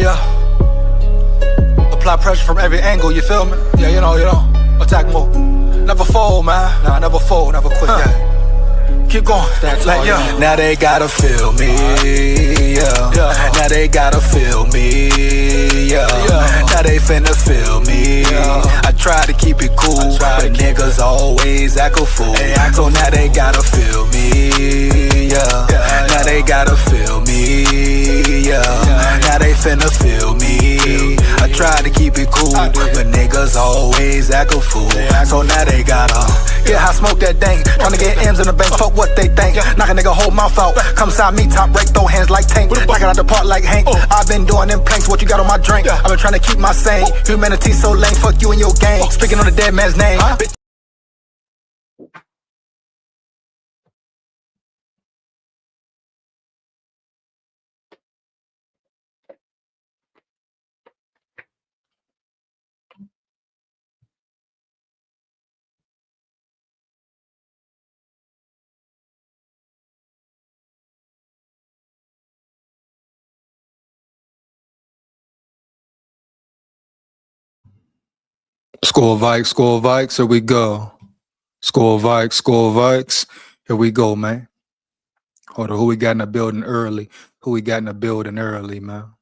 yeah. Apply pressure from every angle, you feel me? Yeah, you know, attack move. Never fold, man. Nah, never fold, never quit, yeah. Keep going, like, yeah. Now they gotta feel me, yeah. Now they gotta feel me, yeah. Now they finna feel me. I try to keep it cool, but niggas always act a fool. So now they gotta feel me, yeah. Now they gotta feel me, yeah. Now they finna feel me. I try to keep it cool, but niggas always act a fool. So now they gotta, yeah, I smoke that dank. Tryna get M's in the bank, fuck what they think. Knock a nigga whole mouth out. Come side me, top break, throw hands like Tank. Knock it out the park like Hank. I've been doing them planks, what you got on my drink? I've been trying to keep my sane. Humanity so lame, fuck you and your gang. Speaking on the dead man's name. Skol Vikes, here we go. Skol Vikes, here we go, man. Hold on, who we got in the building early? Man?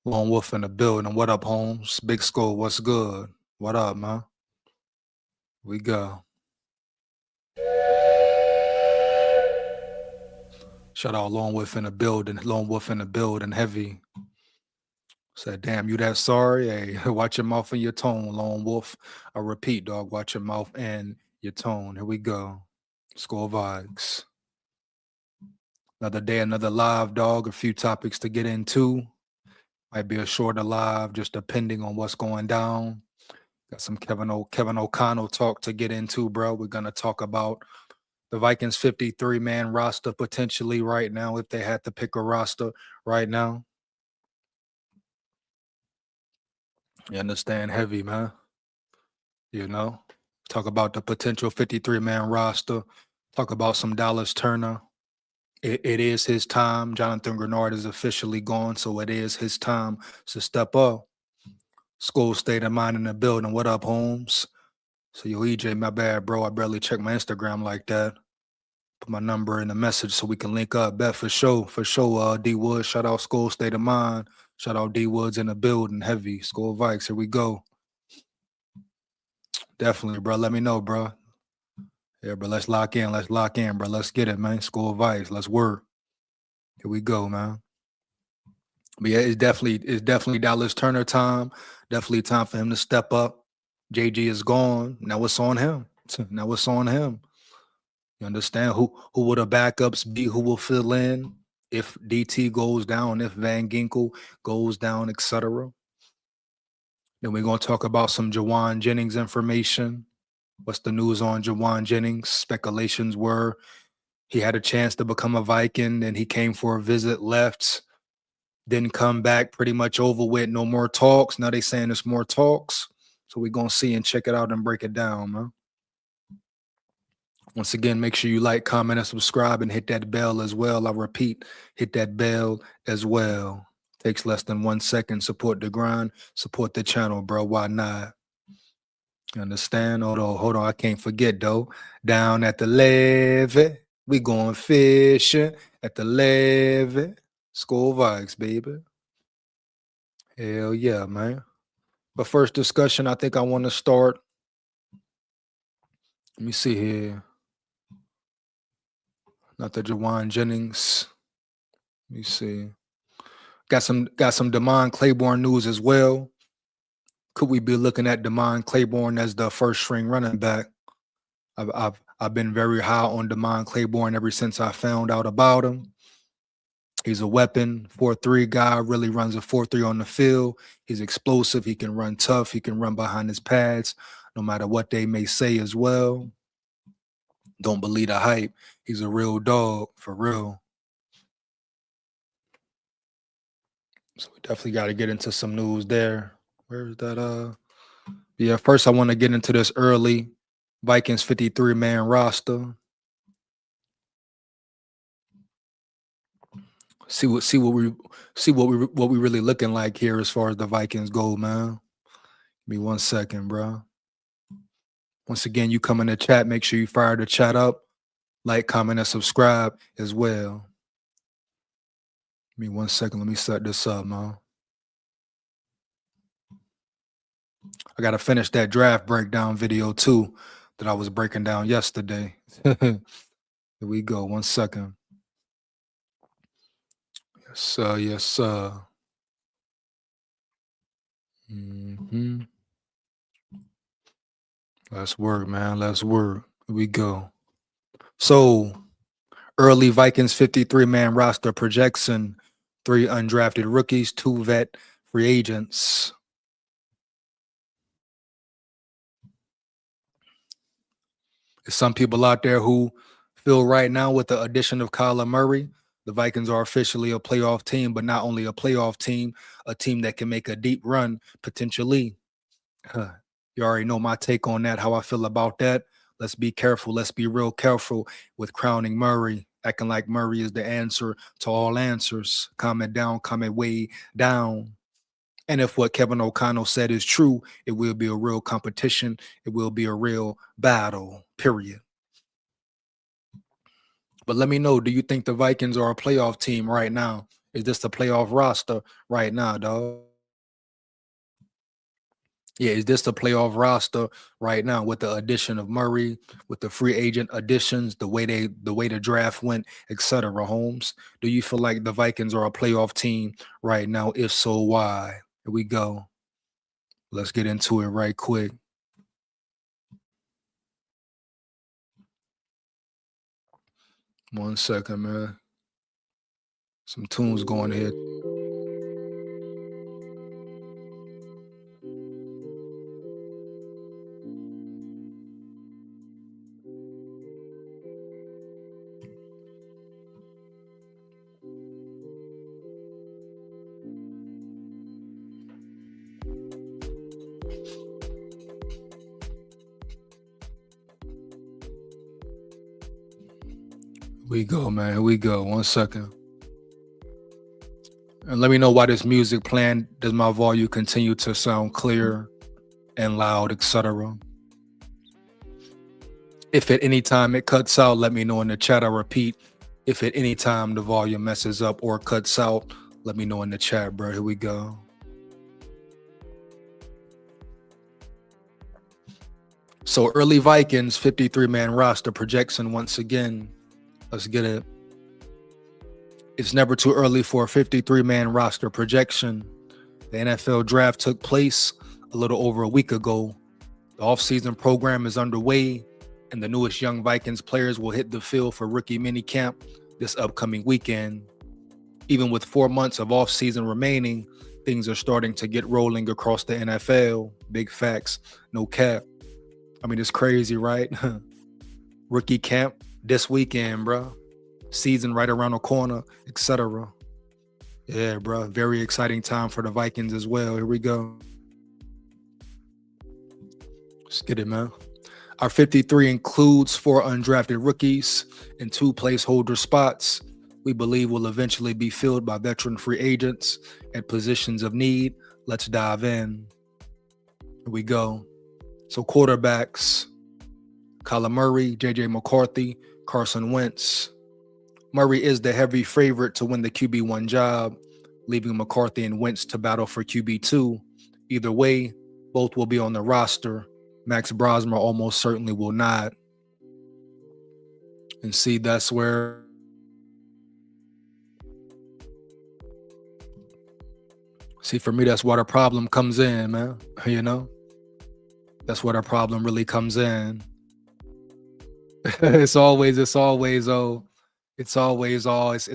Lone Wolf in the building. What up, Holmes? Big Skol, what's good? What up, man? We go. Shout out Lone Wolf in the building, heavy. Said, damn, you that sorry? Hey, watch your mouth and your tone, Lone Wolf. I repeat, dog, watch your mouth and your tone. Here we go. Skol Vikes. Another day, another live, dog. A few topics to get into. Might be a shorter live, just depending on what's going down. Got some Kevin O'Connell talk to get into, bro. We're going to talk about the Vikings 53-man roster potentially right now, if they had to pick a roster right now. You understand? Heavy, man. You know? Talk about the potential 53-man roster. Talk about some Dallas Turner. It is his time. Jonathan Grenard is officially gone, so it is his time to step up. Skol State of Mind in the building. What up, Holmes? So, yo, EJ, my bad, bro. I barely check my Instagram like that. Put my number in the message so we can link up. Bet for sure, D Woods. Shout out Skol State of Mind. Shout out D Woods in the building. Heavy. Skol Vikes. Here we go. Definitely, bro. Let me know, bro. Yeah, bro. Let's lock in, bro. Let's get it, man. Skol Vikes. Let's work. Here we go, man. But yeah, it's definitely Dallas Turner time. Definitely time for him to step up. JG is gone. Now it's on him. You understand? Who will the backups be? Who will fill in if DT goes down, if Van Ginkel goes down, etc. Then we're going to talk about some Jawan Jennings information. What's the news on Jawan Jennings? Speculations were he had a chance to become a Viking, and he came for a visit, left, didn't come back, pretty much over with, no more talks. Now they saying there's more talks. So we're going to see and check it out and break it down, man. Once again, make sure you like, comment, and subscribe, and hit that bell as well. I repeat, hit that bell as well. Takes less than 1 second. Support the grind. Support the channel, bro. Why not? You understand? Hold on. I can't forget, though. Down at the levee, we going fishing at the levee. Skol Vikes, baby. Hell yeah, man. But first discussion, I think I want to start. Let me see here. Not the Jawan Jennings. Let me see. Got some Damon Claiborne news as well. Could we be looking at Damon Claiborne as the first string running back? I've been very high on Damon Claiborne ever since I found out about him. He's a weapon, 4-3 guy, really runs a 4-3 on the field. He's explosive. He can run tough. He can run behind his pads, no matter what they may say as well. Don't believe the hype. He's a real dog, for real. So we definitely got to get into some news there. Where's that? Yeah, first I want to get into this early Vikings 53-man roster. what we really looking like here as far as the Vikings go, man. Give me 1 second, bro. Once again, you come in the chat, make sure you fire the chat up, like, comment, and subscribe as well. Give me 1 second. Let me set this up, man. I gotta finish that draft breakdown video too that I was breaking down yesterday. Here we go. 1 second. Yes, sir. Yes, sir. Let's work, man. Let's work. Here we go. So, early Vikings 53-man roster projection: 3 undrafted rookies, 2 vet free agents. There's some people out there who feel right now with the addition of Kyler Murray, the Vikings are officially a playoff team, but not only a playoff team, a team that can make a deep run potentially. You already know my take on that, how I feel about that. Let's be careful. Let's be real careful with crowning Murray, acting like Murray is the answer to all answers. Comment down, comment way down. And if what Kevin O'Connell said is true, it will be a real competition. It will be a real battle, period. But let me know, do you think the Vikings are a playoff team right now? Is this the playoff roster right now, dog? Yeah, is this the playoff roster right now with the addition of Murray, with the free agent additions, the way the draft went, etc. Holmes, do you feel like the Vikings are a playoff team right now? If so, why? Here we go. Let's get into it right quick. One second, man. Some tunes going here. We go, man. Here we go. 1 second. And let me know why this music playing. Does my volume continue to sound clear and loud, etc.? If at any time it cuts out, let me know in the chat. I repeat, if at any time the volume messes up or cuts out, let me know in the chat, bro. Here we go. So early Vikings 53-man roster projection once again. Let's get it. It's never too early for a 53-man roster projection. The NFL draft took place a little over a week ago. The offseason program is underway, and the newest young Vikings players will hit the field for rookie minicamp this upcoming weekend. Even with 4 months of offseason remaining, things are starting to get rolling across the NFL. Big facts, no cap. I mean, it's crazy, right? Rookie camp this weekend, bro. Season right around the corner, etc. Yeah, bro. Very exciting time for the Vikings as well. Here we go. Let's get it, man. Our 53 includes 4 undrafted rookies and 2 placeholder spots we believe will eventually be filled by veteran free agents at positions of need. Let's dive in. Here we go. So quarterbacks: Kyler Murray, J.J. McCarthy, Carson Wentz. Murray is the heavy favorite to win the QB1 job, leaving McCarthy and Wentz to battle for QB2. Either way, both will be on the roster. Max Brosmer almost certainly will not. And see, that's where for me, that's where the problem comes in, man. You know? That's where the problem really comes in. It's always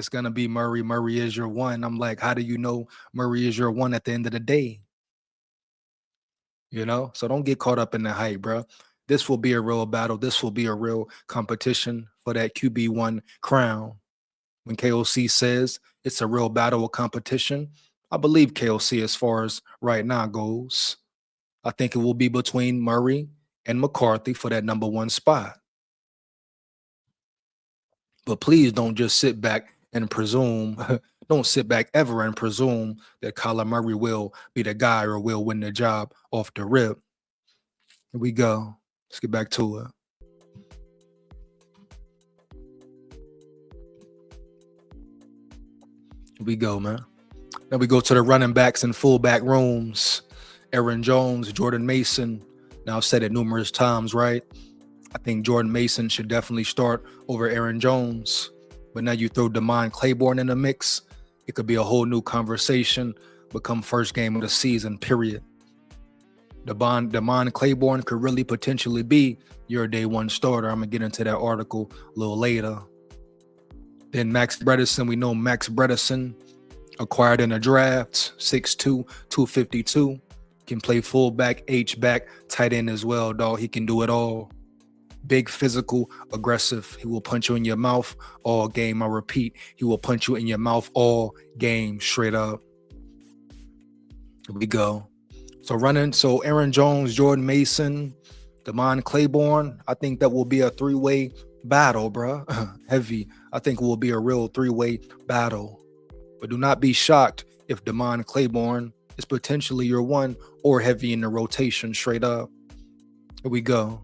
gonna be Murray. Murray is your one. I'm like, how do you know Murray is your one at the end of the day? You know, so don't get caught up in the hype, bro. This will be a real battle. This will be a real competition for that QB1 crown. When KOC says it's a real battle of competition, I believe KOC as far as right now goes. I think it will be between Murray and McCarthy for that number 1 spot. But please don't just sit back and presume Don't sit back ever and presume that Kyler Murray will be the guy or will win the job off the rip. Here we go. Let's get back to it. Here we go, man. Then we go to the running backs and fullback rooms. Aaron Jones, Jordan Mason. Now, I've said it numerous times, right? I think Jordan Mason should definitely start over Aaron Jones. But now you throw Damon Claiborne in the mix, it could be a whole new conversation, become first game of the season, period. Damon Claiborne could really potentially be your day one starter. I'm going to get into that article a little later. Then Max Bredesen, we know Max Bredesen, acquired in a draft, 6'2", 252. Can play fullback, H-back, tight end as well, dog. He can do it all. Big, physical, aggressive. He will punch you in your mouth all game. I repeat, he will punch you in your mouth all game, straight up. Here we go. So Aaron Jones, Jordan Mason, Damon Claiborne. I think that will be a three-way battle, bro. Heavy. I think it will be a real three-way battle. But do not be shocked if Damon Claiborne is potentially your one or heavy in the rotation, straight up. Here we go.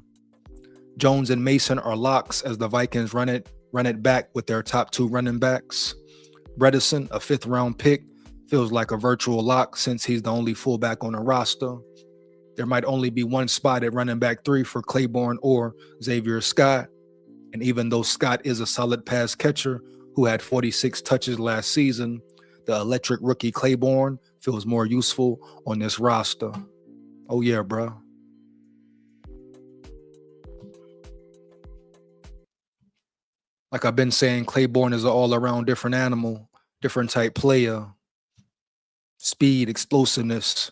Jones and Mason are locks as the Vikings run it back with their top two running backs. Bredesen, a 5th-round pick, feels like a virtual lock since he's the only fullback on the roster. There might only be one spot at running back 3 for Claiborne or Xavier Scott. And even though Scott is a solid pass catcher who had 46 touches last season, the electric rookie Claiborne feels more useful on this roster. Oh yeah, bro. Like I've been saying, Claiborne is an all-around different animal, different type player. Speed, explosiveness.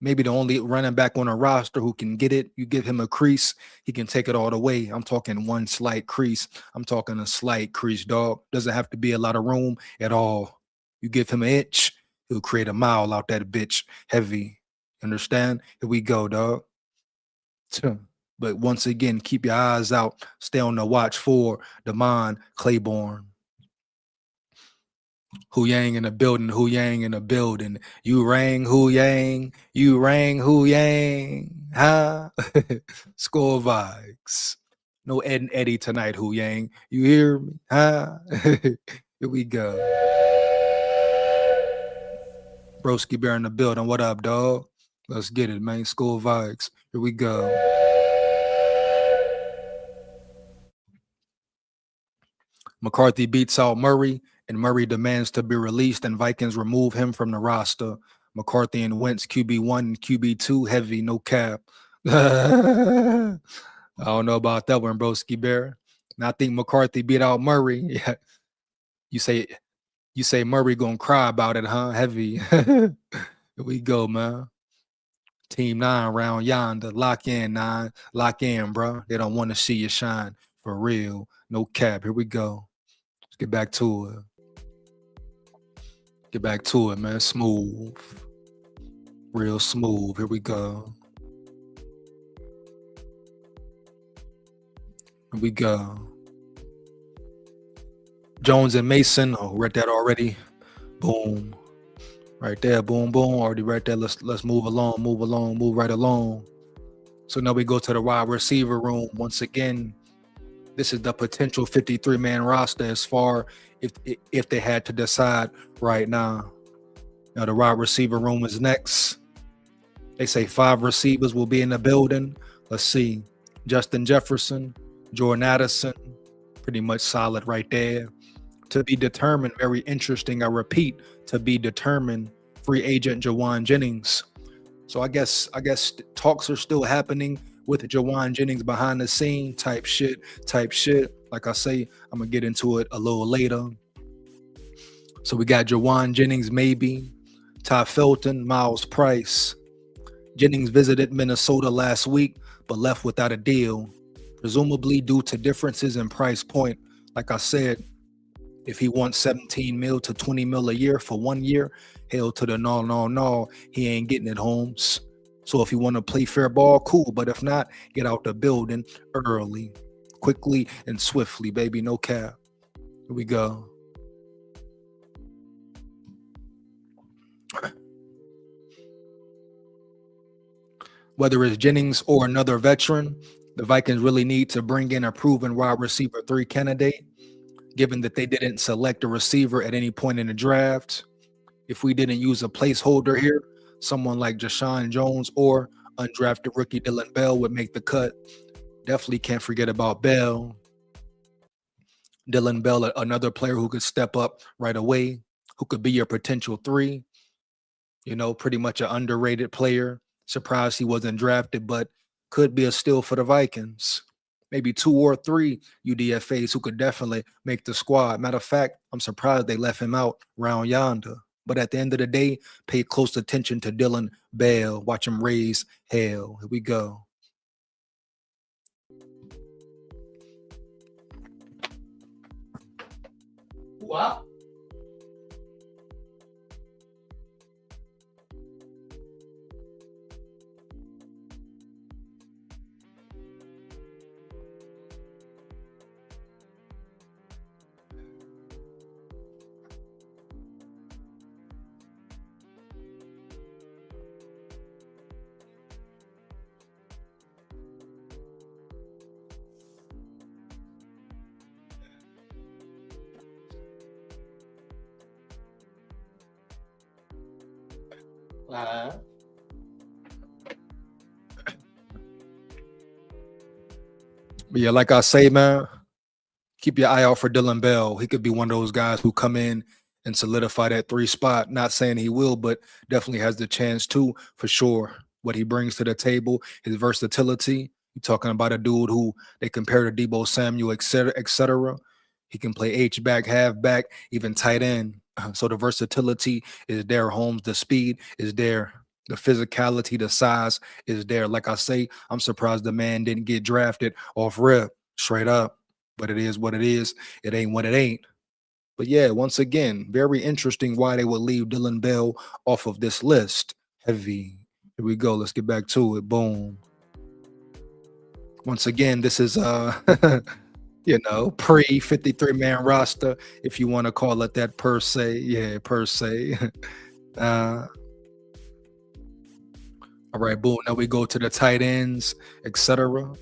Maybe the only running back on a roster who can get it. You give him a crease, he can take it all the way. I'm talking one slight crease. I'm talking a slight crease, dog. Doesn't have to be a lot of room at all. You give him an inch, he'll create a mile out that bitch. Heavy. Understand? Here we go, dog. But once again, keep your eyes out. Stay on the watch for Damon Claiborne. Hu Yang in the building, Hu Yang in the building. You rang Hu Yang, you rang Hu Yang, huh? SKOL VIKES. No Ed and Eddie tonight, Hu Yang. You hear me, huh? Here we go. Broski Bear in the building. What up, dog? Let's get it, man. SKOL VIKES. Here we go. McCarthy beats out Murray, and Murray demands to be released, and Vikings remove him from the roster. McCarthy and Wentz, QB1 and QB2, heavy, no cap. I don't know about that one, Broski Bear. And I think McCarthy beat out Murray. Yeah. You say Murray gonna cry about it, huh? Heavy. Here we go, man. Team 9 round yonder. Lock in, 9. Lock in, bro. They don't want to see you shine. For real. No cap. Here we go. Let's get back to it. Get back to it, man. Smooth. Real smooth. Here we go. Here we go. Jones and Mason. Oh, read that already. Boom. Right there. Boom, boom. Already right there. Let's move along, move right along. So now we go to the wide receiver room. Once again, this is the potential 53-man roster as far if they had to decide right now. Now the wide receiver room is next. They say 5 receivers will be in the building. Let's see. Justin Jefferson, Jordan Addison, pretty much solid right there. To be determined, very interesting. I repeat, to be determined, free agent Jawan Jennings. So I guess talks are still happening with Jawan Jennings behind the scene type shit. Like I say, I'm gonna get into it a little later. So we got Jawan Jennings, maybe. Ty Felton, Miles Price. Jennings visited Minnesota last week, but left without a deal, presumably due to differences in price point. Like I said, if he wants 17 mil to 20 mil a year for 1 year, hell to the no, he ain't getting it, Holmes. So if you want to play fair ball, cool. But if not, get out the building early, quickly and swiftly, baby. No cap. Here we go. Whether it's Jennings or another veteran, the Vikings really need to bring in a proven wide receiver 3 candidate, given that they didn't select a receiver at any point in the draft. If we didn't use a placeholder here, someone like Jashawn Jones or undrafted rookie Dylan Bell would make the cut. Definitely can't forget about Bell. Dylan Bell, another player who could step up right away, who could be your potential 3. You know, pretty much an underrated player. Surprised he wasn't drafted, but could be a steal for the Vikings. Maybe 2 or 3 UDFAs who could definitely make the squad. Matter of fact, I'm surprised they left him out round yonder. But at the end of the day, pay close attention to Dylan Bell. Watch him raise hell. Here we go. Wow. But yeah, like I say, man, keep your eye out for Dylan Bell. He could be one of those guys who come in and solidify that 3 spot. Not saying he will, but definitely has the chance to, for sure. What he brings to the table, his versatility. You're talking about a dude who they compare to Deebo Samuel, et cetera, et cetera. He can play H-back, half-back, even tight end. So the versatility is there. Holmes, the speed is there. The physicality, the size is there. Like I say, I'm surprised the man didn't get drafted off rip, straight up. But it is what it is. It ain't what it ain't. But yeah, once again, very interesting why they would leave Dylan Bell off of this list. Heavy. Here we go. Let's get back to it. Boom. Once again, this is you know, pre-53-man roster, if you want to call it that per se. Yeah, per se. All right, boom. Now we go to the tight ends, etc.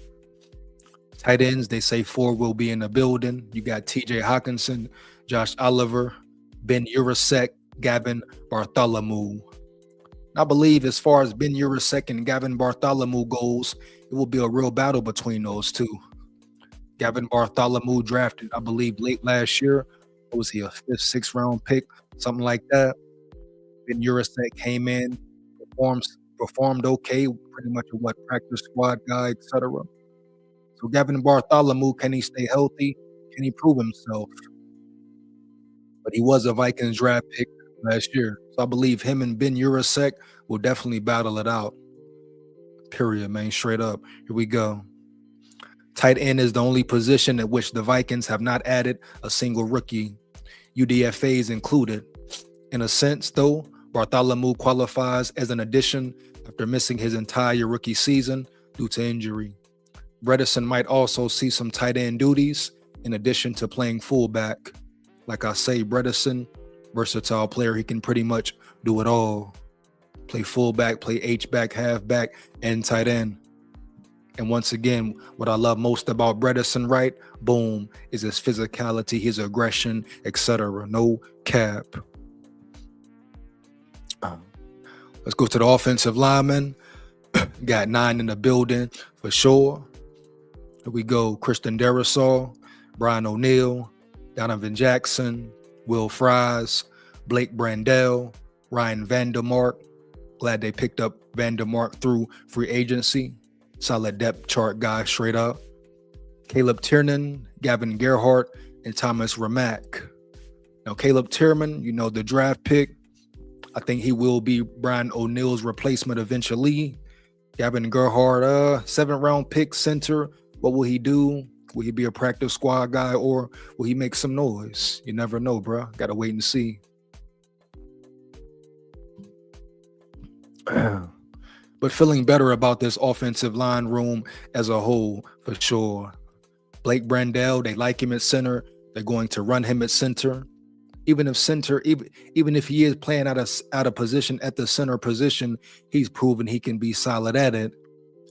Tight ends, they say 4 will be in the building. You got TJ Hawkinson, Josh Oliver, Ben Urasek, Gavin Bartholomew. I believe as far as Ben Urasek and Gavin Bartholomew goes, it will be a real battle between those two. Gavin Bartholomew drafted, I believe, late last year. What was he, a 5th, 6th round pick? Something like that. Ben Urasek came in, performed okay, pretty much a practice squad guy, etc. So Gavin Bartholomew, can he stay healthy? Can he prove himself? But he was a Vikings draft pick last year. So I believe him and Ben Urasek will definitely battle it out. Period, man, straight up. Here we go. Tight end is the only position at which the Vikings have not added a single rookie, UDFAs included. In a sense, though, Bartholomew qualifies as an addition after missing his entire rookie season due to injury. Bredesen might also see some tight end duties in addition to playing fullback. Like I say, Bredesen, versatile player. He can pretty much do it all. Play fullback, play H-back, halfback, and tight end. And once again, what I love most about Bredesen, right? Boom, is his physicality, his aggression, etc. No cap. Let's go to the offensive linemen. Got 9 in the building for sure. Here we go. Christian Darrisaw, Brian O'Neill, Donovan Jackson, Will Fries, Blake Brandell, Ryan Vandermark. Glad they picked up Vandermark through free agency. Solid depth chart guy, straight up. Caleb Tiernan, Gavin Gerhardt, and Thomas Ramack. Now, Caleb Tiernan, you know, the draft pick. I think he will be Brian O'Neill's replacement eventually. Gavin Gerhardt, 7th round pick center. What will he do? Will he be a practice squad guy or will he make some noise? You never know, bro. Got to wait and see. But feeling better about this offensive line room as a whole, for sure. Blake Brandell, they like him at center. They're going to run him at center. Even if center, even if he is playing out of position at the center position, he's proven he can be solid at it.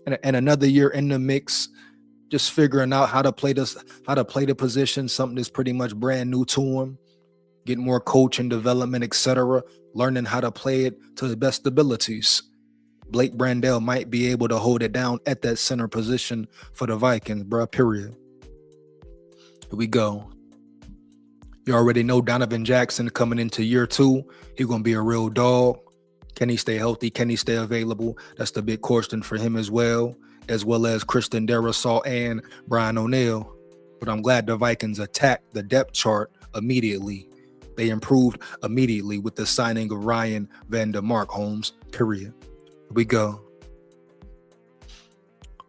And another year in the mix, just figuring out how to play the position, something that's pretty much brand new to him. Get more coaching, development, etc. Learning how to play it to his best abilities. Blake Brandel might be able to hold it down at that center position for the Vikings, bro. Period. Here we go. You already know Donovan Jackson coming into year 2. He's going to be a real dog. Can he stay healthy? Can he stay available? That's the big question for him as well as Christian Darrisaw and Brian O'Neill. But I'm glad the Vikings attacked the depth chart immediately. They improved immediately with the signing of Ryan Van Der Mark, Holmes, period. Here we go.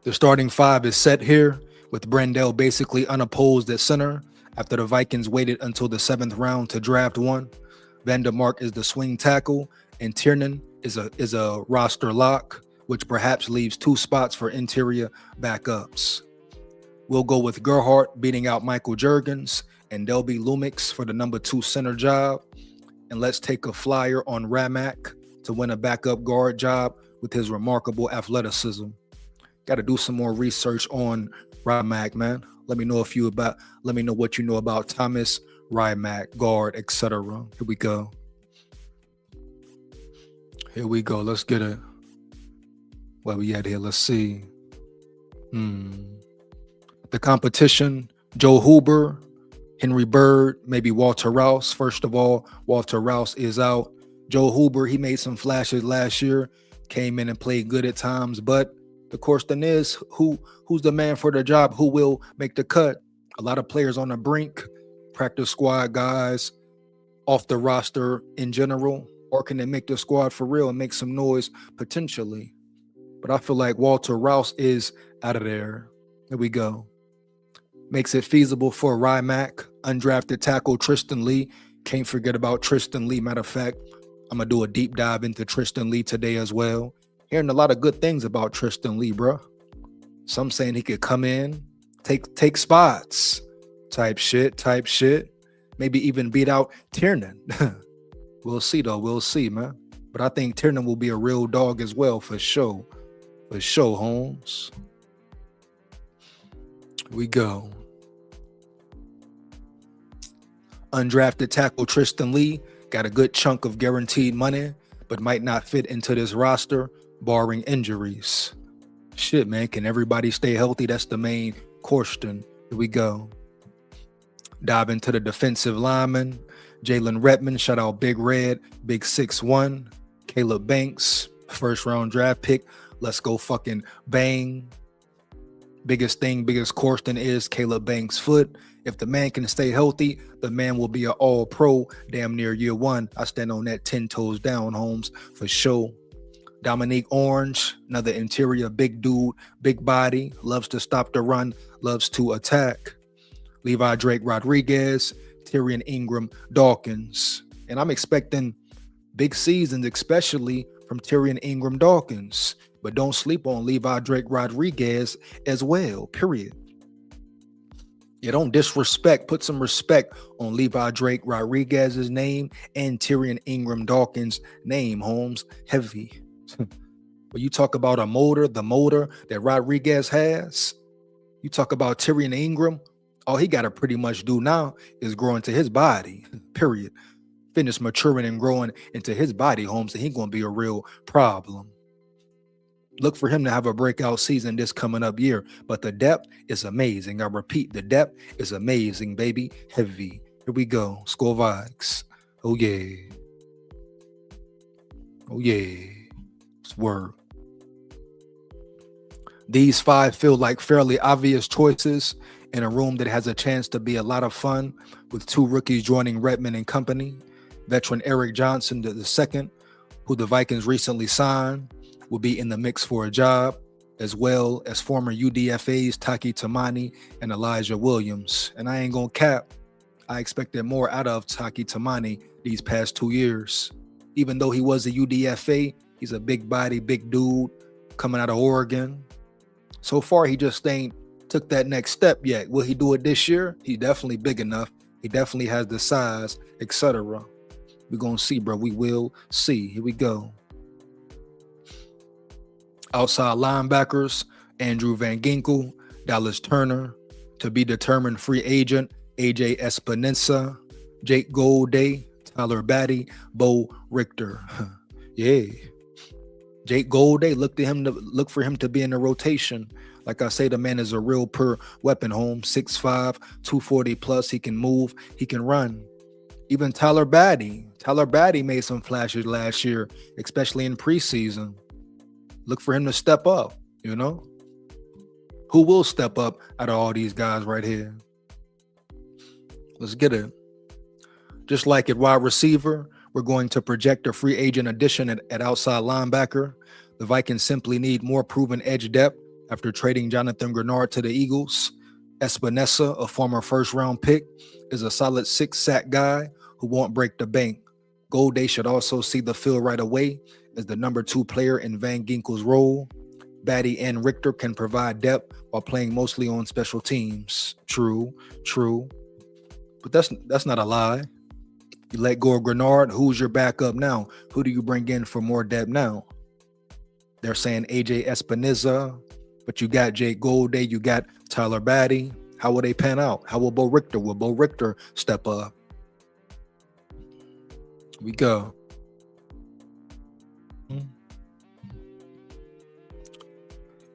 The starting 5 is set here with Brandel basically unopposed at center after the Vikings waited until the 7th round to draft one. Van Der Mark is the swing tackle, and Tiernan is a roster lock, which perhaps leaves 2 spots for interior backups. We'll go with Gerhardt beating out Michael Juergens and Delby Lumix for the number 2 center job. And let's take a flyer on Ramak to win a backup guard job with his remarkable athleticism. Got to do some more research on Ramak, man. Let me know what you know about Thomas Ramak, guard, etc. Here we go. Let's get it. Where we at here? Let's see. The competition: Joe Huber, Henry Bird, maybe Walter Rouse. First of all, Walter Rouse is out. Joe Huber, he made some flashes last year, came in and played good at times, but the question is, who's the man for the job? Who will make the cut? A lot of players on the brink, practice squad guys, off the roster in general, or can they make the squad for real and make some noise potentially? But I feel like Walter Rouse is out of there. Here we go. Makes it feasible for Rymack, undrafted tackle Tristan Lee. Can't forget about Tristan Lee. Matter of fact, I'm going to do a deep dive into Tristan Lee today as well. Hearing a lot of good things about Tristan Lee, bro. Some saying he could come in, take spots, type shit. Maybe even beat out Tiernan. We'll see, though. We'll see, man. But I think Tiernan will be a real dog as well, for sure. For sure, Holmes. Here we go. Undrafted tackle Tristan Lee got a good chunk of guaranteed money, but might not fit into this roster, barring injuries. Shit, man, can everybody stay healthy? That's the main question. Here we go. Dive into the defensive lineman. Jalen Redmond, shout out Big Red, Big 6'1". Caleb Banks, first round draft pick. Let's go fucking bang. Biggest question is Caleb Banks' foot. If the man can stay healthy, the man will be an all-pro damn near year 1. I stand on that 10 toes down, Holmes, for sure. Dominique Orange, another interior big dude, big body, loves to stop the run, loves to attack. Levi Drake Rodriguez, Tyrion Ingram Dawkins. And I'm expecting big seasons, especially from Tyrion Ingram Dawkins. But don't sleep on Levi Drake Rodriguez as well, period. You don't disrespect, put some respect on Levi Drake Rodriguez's name and Tyrion Ingram Dawkins' name, Holmes. Heavy. When you talk about the motor that Rodriguez has, you talk about Tyrion Ingram, all he got to pretty much do now is grow into his body, period. Finish maturing and growing into his body, Holmes, and he's going to be a real problem. Look for him to have a breakout season this coming up year. But the depth is amazing. I repeat, the depth is amazing, baby. Heavy. Here we go. SKOL VIKES. Oh, yeah. Oh, yeah. It's word. These 5 feel like fairly obvious choices in a room that has a chance to be a lot of fun, with 2 rookies joining Redmond and company. Veteran Eric Johnson, the second, who the Vikings recently signed, will be in the mix for a job, as well as former UDFAs Taki Tamani and Elijah Williams. And I ain't gonna cap, I expected more out of Taki Tamani these past 2 years. Even though he was a UDFA, he's a big body, big dude coming out of Oregon. So far, he just ain't took that next step yet. Will he do it this year? He's definitely big enough. He definitely has the size, etc. We're going to see, bro. We will see. Here we go. Outside linebackers, Andrew Van Ginkel, Dallas Turner. To be determined free agent, AJ Espinosa, Jake Golday, Tyler Batty, Bo Richter. Yeah. Jake Golday, look for him to be in the rotation. Like I say, the man is a real per weapon, home. 6'5", 240 plus. He can move, he can run. Even Tyler Batty made some flashes last year, especially in preseason. Look for him to step up, you know? Who will step up out of all these guys right here? Let's get it. Just like at wide receiver, we're going to project a free agent addition at outside linebacker. The Vikings simply need more proven edge depth after trading Jonathan Grenard to the Eagles. Espinosa, a former first-round pick, is a solid 6-sack guy who won't break the bank. Golday should also see the field right away as the number 2 player in Van Ginkel's role. Batty and Richter can provide depth while playing mostly on special teams. True. But that's not a lie. You let go of Grenard, who's your backup now? Who do you bring in for more depth now? They're saying AJ Espinosa, but you got Jake Golday, you got Tyler Batty. How will they pan out? How will Bo Richter? Will Bo Richter step up? We go.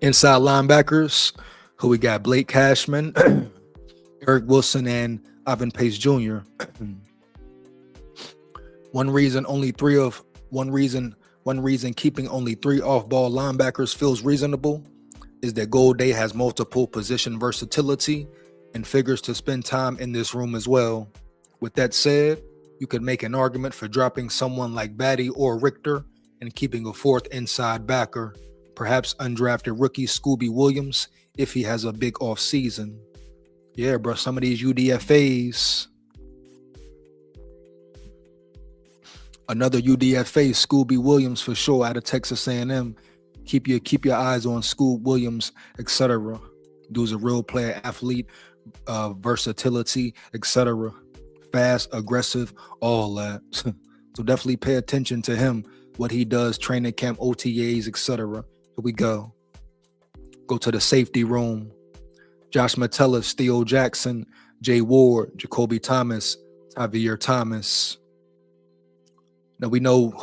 Inside linebackers, who we got? Blake Cashman, Eric Wilson, and Ivan Pace Jr. One reason keeping only 3 off-ball linebackers feels reasonable is that Golday has multiple position versatility and figures to spend time in this room as well. With that said, you could make an argument for dropping someone like Batty or Richter and keeping a 4th inside backer, perhaps undrafted rookie Scooby Williams if he has a big off season. Yeah, bro, some of these UDFAs. Another UDFA, Scooby Williams for sure, out of Texas A&M. Keep your eyes on Scoob Williams, etc. Dude's a real player, athlete, versatility, etc. Fast, aggressive, all that. So definitely pay attention to him, what he does, training camp, OTAs, etc. Here we go. Go to the safety room. Josh Metellus, Theo Jackson, Jay Ward, Jacoby Thomas, Javier Thomas. Now we know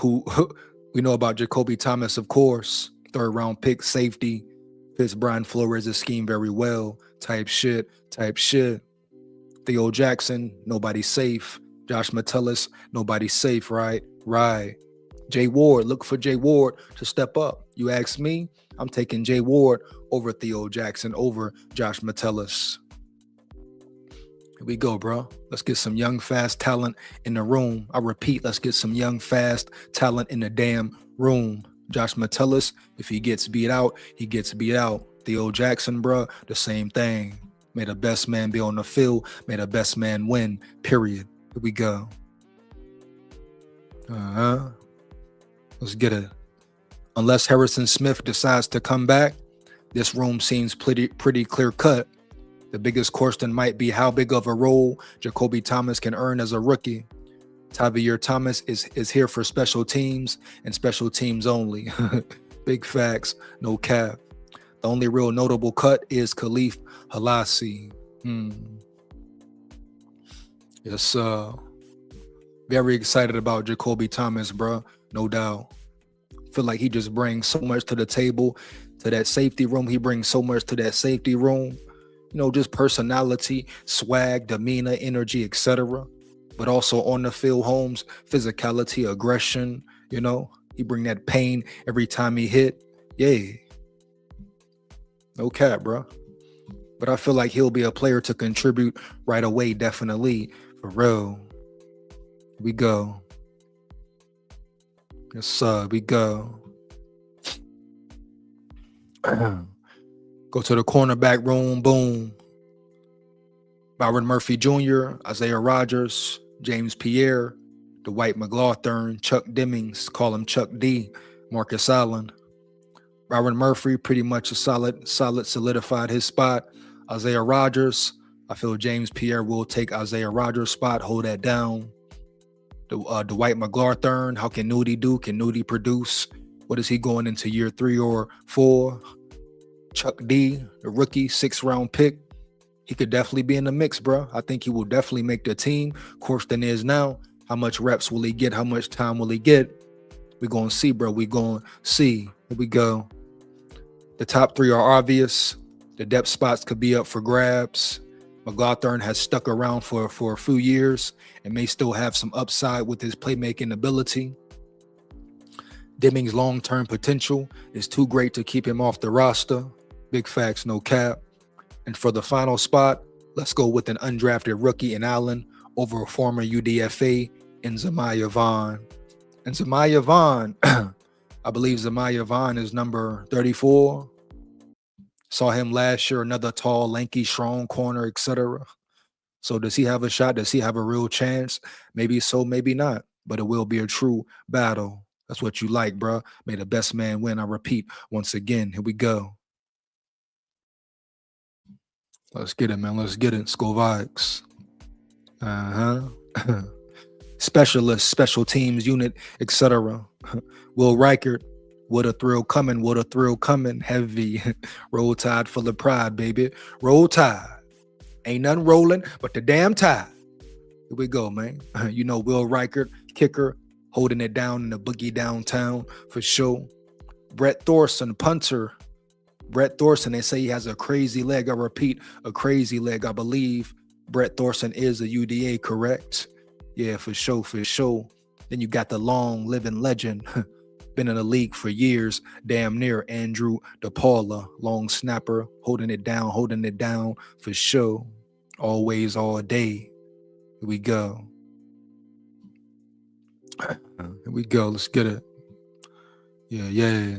about Jacoby Thomas, of course. 3rd round pick, safety. Fits Brian Flores' scheme very well. Type shit. Theo Jackson, nobody safe. Josh Metellus, nobody safe, right? Right. Jay Ward, look for Jay Ward to step up. You ask me, I'm taking Jay Ward over Theo Jackson, over Josh Metellus. Here we go, bro. Let's get some young, fast talent in the room. I repeat, let's get some young, fast talent in the damn room. Josh Metellus, if he gets beat out, he gets beat out. Theo Jackson, bro, the same thing. May the best man be on the field. May the best man win, period. Here we go. Let's get it. Unless Harrison Smith decides to come back, this room seems pretty clear cut. The biggest question might be how big of a role Jacoby Thomas can earn as a rookie. Javier Thomas is here for special teams and special teams only. Big facts, no cap. The only real notable cut is Khalif Halasi. Yes, very excited about Jacoby Thomas, bro. No doubt. Feel like he just brings so much to the table, to that safety room. He brings so much to that safety room. You know, just personality, swag, demeanor, energy, etc. But also on the field, Holmes, physicality, aggression. You know, he bring that pain every time he hit. Yeah. No cap, bro. But I feel like he'll be a player to contribute right away, definitely. For real. We go. Yes, sir. We go. Go to the cornerback room. Boom. Byron Murphy Jr., Isaiah Rodgers, James Pierre, Dwight McLaughlin, Chuck Demmings, call him Chuck D, Marcus Allen. Byron Murphy pretty much a solid solidified his spot. Isaiah Rodgers, I feel James Pierre will take Isaiah Rogers' spot, hold that down. Dwight McGlarthern, how can Nudie do? Can Nudie produce? What is he going into year 3 or 4? Chuck D, the rookie, 6th-round pick. He could definitely be in the mix, bro. I think he will definitely make the team. Corsten is now. How much reps will he get? How much time will he get? We're going to see, bro. We're going to see. Here we go. The top 3 are obvious. The depth spots could be up for grabs. McGlarthern has stuck around for a few years and may still have some upside with his playmaking ability. Deming's long-term potential is too great to keep him off the roster. Big facts, no cap. And for the final spot, let's go with an undrafted rookie in Allen over a former UDFA in Zamaya Vaughn. And Zamaya Vaughn, I believe Zamaya Vaughn is number 34. Saw him last year, another tall, lanky, strong corner, etc. So does he have a shot? Does he have a real chance? Maybe so, maybe not. But it will be a true battle. That's what you like, bro. May the best man win. I repeat once again. Here we go. Let's get it, man. Let's get it. SKOL VIKES. Specialist, special teams unit, etc. Will Reichert. What a thrill coming. What a thrill coming. Heavy. Roll Tide full of pride, baby. Roll Tide. Ain't nothing rolling but the damn tide. Here we go, man. You know, Will Reichert, kicker, holding it down in the boogie downtown for sure. Brett Thorson, punter. Brett Thorson, they say he has a crazy leg. I repeat, a crazy leg. I believe Brett Thorson is a UDA, correct? Yeah, for sure, for sure. Then you got the long living legend. Been in the league for years, damn near Andrew DePaula, long snapper, holding it down for sure. Always, all day. Here we go. Here we go. Let's get it. Yeah.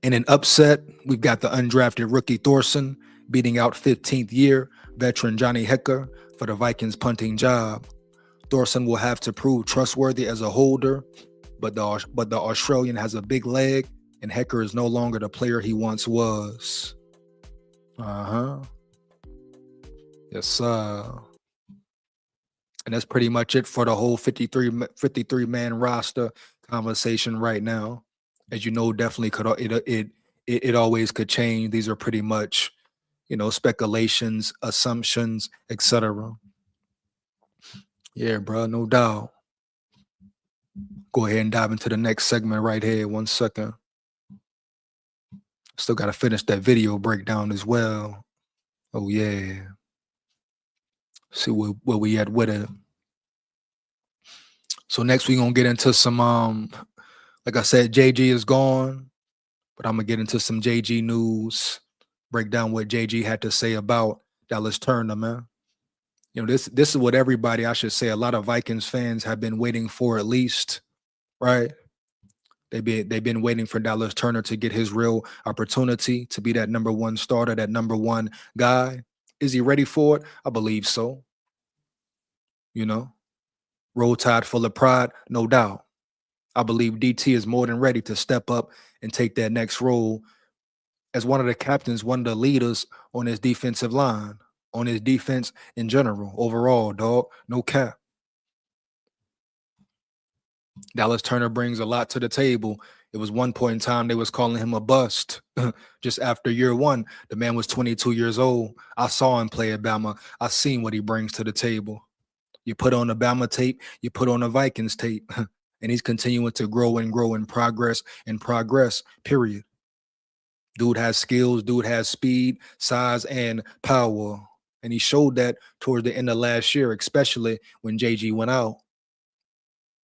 In an upset, we've got the undrafted rookie Thorson beating out 15th year veteran Johnny Hecker for the Vikings punting job. Thorson will have to prove trustworthy as a holder, but the Australian has a big leg, and Hecker is no longer the player he once was. Yes, sir. And that's pretty much it for the whole 53-man roster conversation right now. As you know, definitely it always could change. These are pretty much, you know, speculations, assumptions, etc. Yeah, bro, no doubt. Go ahead and dive into the next segment right here. 1 second. Still got to finish that video breakdown as well. Oh, yeah. See where we at with it. So next we're going to get into some, like I said, JG is gone, but I'm going to get into some JG news, break down what JG had to say about Dallas Turner, man. You know, this is what everybody, I should say, a lot of Vikings fans have been waiting for at least, right? They've been waiting for Dallas Turner to get his real opportunity to be that number 1 starter, that number 1 guy. Is he ready for it? I believe so. You know, Roll Tide full of pride, no doubt. I believe DT is more than ready to step up and take that next role as one of the captains, one of the leaders on his defensive line, on his defense in general, overall, dog. No cap. Dallas Turner brings a lot to the table. It was one point in time they was calling him a bust. Just after year 1, the man was 22 years old. I saw him play at Bama. I seen what he brings to the table. You put on the Bama tape, you put on the Vikings tape, and he's continuing to grow and grow and progress, period. Dude has skills, dude has speed, size, and power. And he showed that towards the end of last year, especially when JG went out.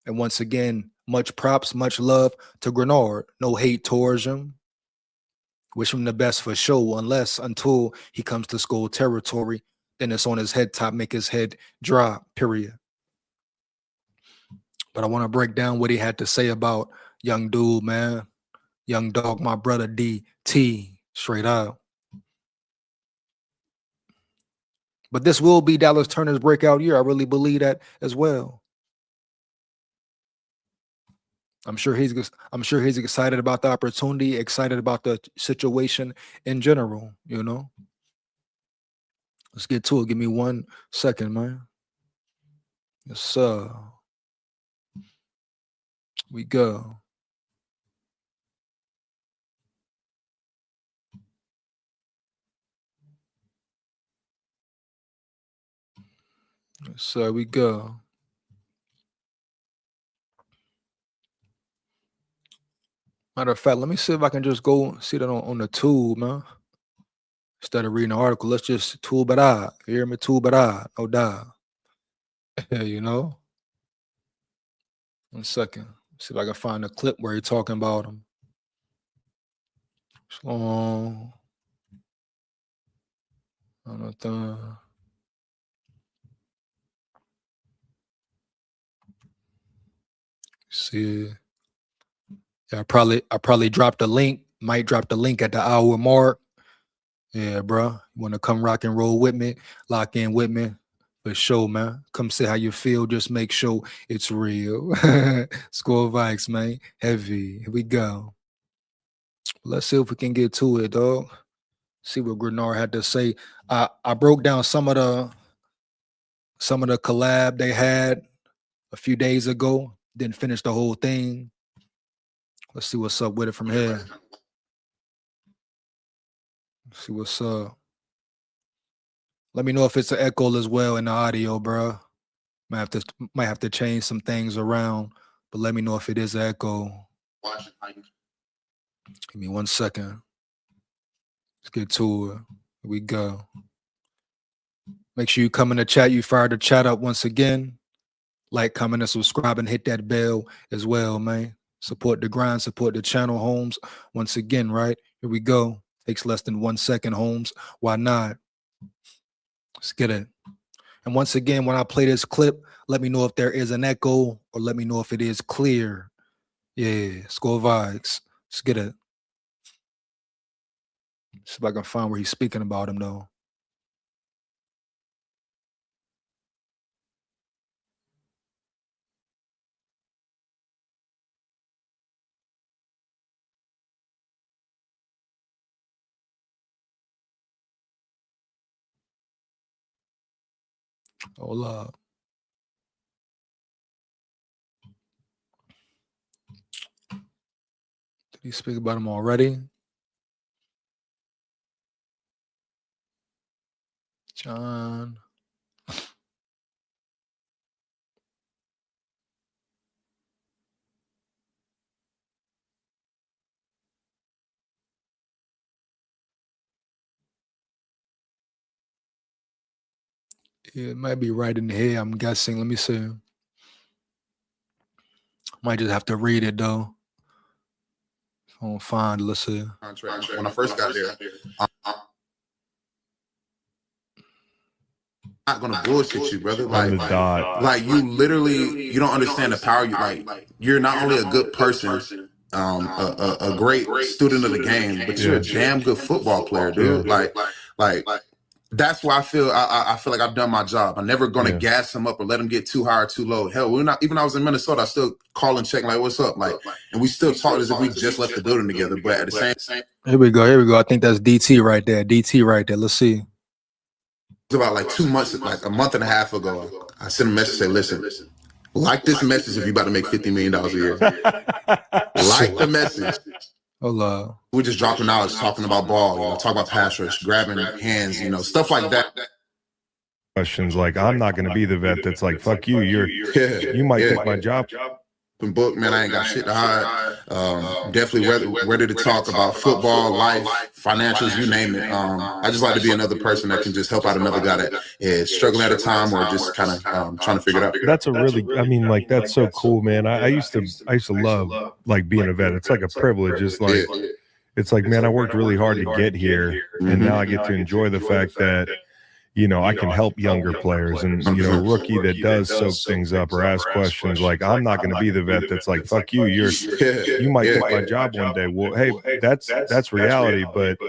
And once again, much props, much love to Grenard. No hate towards him. Wish him the best for sure, until he comes to SKOL territory. Then it's on his head top, make his head drop, period. But I want to break down what he had to say about young dude, man. Young dog, my brother DT, straight up. But this will be Dallas Turner's breakout year. I really believe that as well. I'm sure he's excited about the opportunity, excited about the situation in general, you know. Let's get to it. Give me 1 second, man. Yes, sir. We go. Yes, sir. We go. Matter of fact, let me see if I can just go see that on the tube, man. Instead of reading the article, let's just tube it out. You hear me? Tube it out. No doubt. You know? 1 second. See if I can find a clip where you're talking about him. Shalom. See. Yeah, I probably dropped the link. Might drop the link at the hour mark. Yeah, bro. You want to come rock and roll with me? Lock in with me. For sure, man. Come see how you feel. Just make sure it's real. SKOL VIKES, man. Heavy. Here we go. Let's see if we can get to it, dog. See what Grenard had to say. I broke down some of the collab they had a few days ago. Didn't finish the whole thing. Let's see what's up with it from here. Let's see what's up. Let me know if it's an echo as well in the audio, bro. Might have to change some things around, but let me know if it is an echo. Give me 1 second. Let's get to it. Here we go. Make sure you come in the chat. You fire the chat up once again. Like, comment, and subscribe, and hit that bell as well, man. Support the grind, support the channel, Holmes. Once again, right? Here we go. Takes less than 1 second, Holmes. Why not? Let's get it. And once again, when I play this clip, let me know if there is an echo or let me know if it is clear. Yeah, SKOL VIKES. Let's get it. See if I can find where he's speaking about him, though. Hold up. Did he speak about him already? John. Yeah, it might be right in here, I'm guessing. Let me see. Might just have to read it, though. I don't find, let's see. When I first got here, I'm not gonna bullshit you, brother. Like you literally, you don't understand the power. You're not only a good person, a great student of the game, but you're a damn good football player, dude. Like that's why I feel like I've done my job. I'm never gonna gas him up or let him get too high or too low. Hell, we're not. Even when I was in Minnesota, I still call and check like, "What's up?" Like, and we still talk as if we just left the building together. But at the same, Here we go. I think that's DT right there. DT right there. Let's see. It was about like 2 months, like a month and a half ago. I sent a message say, "Listen, like this message if you're about to make $50 million a year. Like the message." Hello. We're just dropping knowledge, talking about ball, talk about pass rush, grabbing hands, stuff like that. Questions like, I'm not going to be the vet that's like, fuck you, you might take my job. Book, man, I ain't got shit to hide. Definitely ready to talk about football, life, financials, you name it. I just like to be another person that can just help out another guy that is struggling at a time or just kind of trying to figure it out. That's a really, I mean, like, that's so cool, man. I used to love like being a vet. It's like a privilege. It's like, man, I worked really hard to get here, and now I get to enjoy the fact that I can help younger players, and a rookie that does soak things up or ask questions like, I'm not going to be the vet that's like, fuck you, you might take my job one day. Well, hey, that's reality, but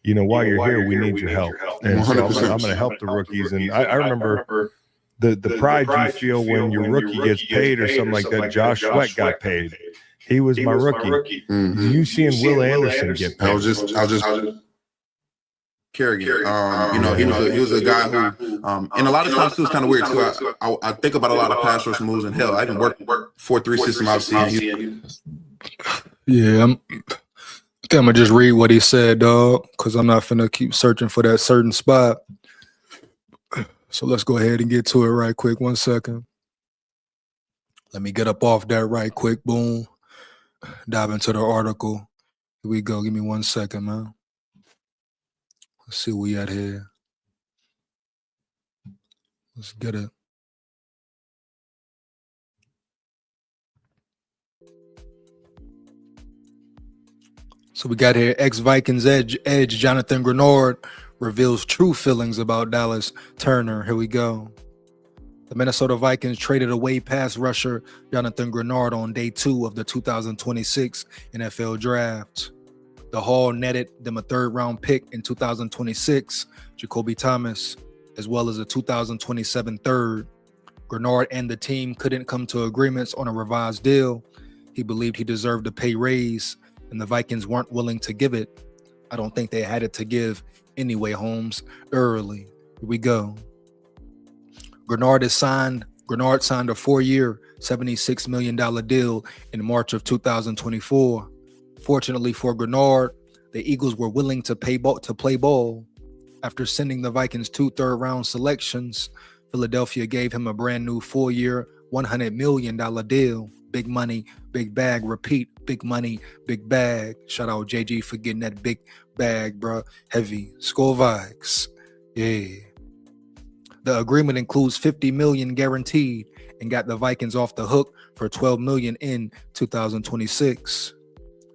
while you're here, we need your help, and so I'm going to help the rookies. And I remember the pride you feel when your rookie gets paid or something like that. Josh Sweat got paid. He was my rookie. You seeing Will Anderson get paid? I'll just Kerrigan. You know, he was a guy who, and a lot of times too, it's kind of weird too. I think about a lot of pass rush moves, and hell, I even work 4-3 system obviously. Yeah, I think I'm gonna just read what he said, dog, because I'm not finna keep searching for that certain spot. So let's go ahead and get to it right quick. 1 second. Let me get up off that right quick. Boom. Dive into the article. Here we go. Give me 1 second, man. Let's see where we at here. Let's get it. So we got here ex-Vikings edge Jonathan Grenard reveals true feelings about Dallas Turner. Here we go. The Minnesota Vikings traded away pass rusher Jonathan Grenard on day 2 of the 2026 NFL Draft. The haul netted them a third-round pick in 2026, Jacoby Thomas, as well as a 2027 third. Grenard and the team couldn't come to agreements on a revised deal. He believed he deserved a pay raise, and the Vikings weren't willing to give it. I don't think they had it to give anyway, Holmes, early. Here we go. Grenard signed a 4-year, $76 million deal in March of 2024. Fortunately for Grenard, the Eagles were willing to play ball. After sending the Vikings 2 third-round selections, Philadelphia gave him a brand new 4-year, $100 million deal. Big money, big bag. Repeat, big money, big bag. Shout out JG for getting that big bag, bro. Heavy. SKOL VIKES. Yeah. The agreement includes $50 million guaranteed and got the Vikings off the hook for $12 million in 2026.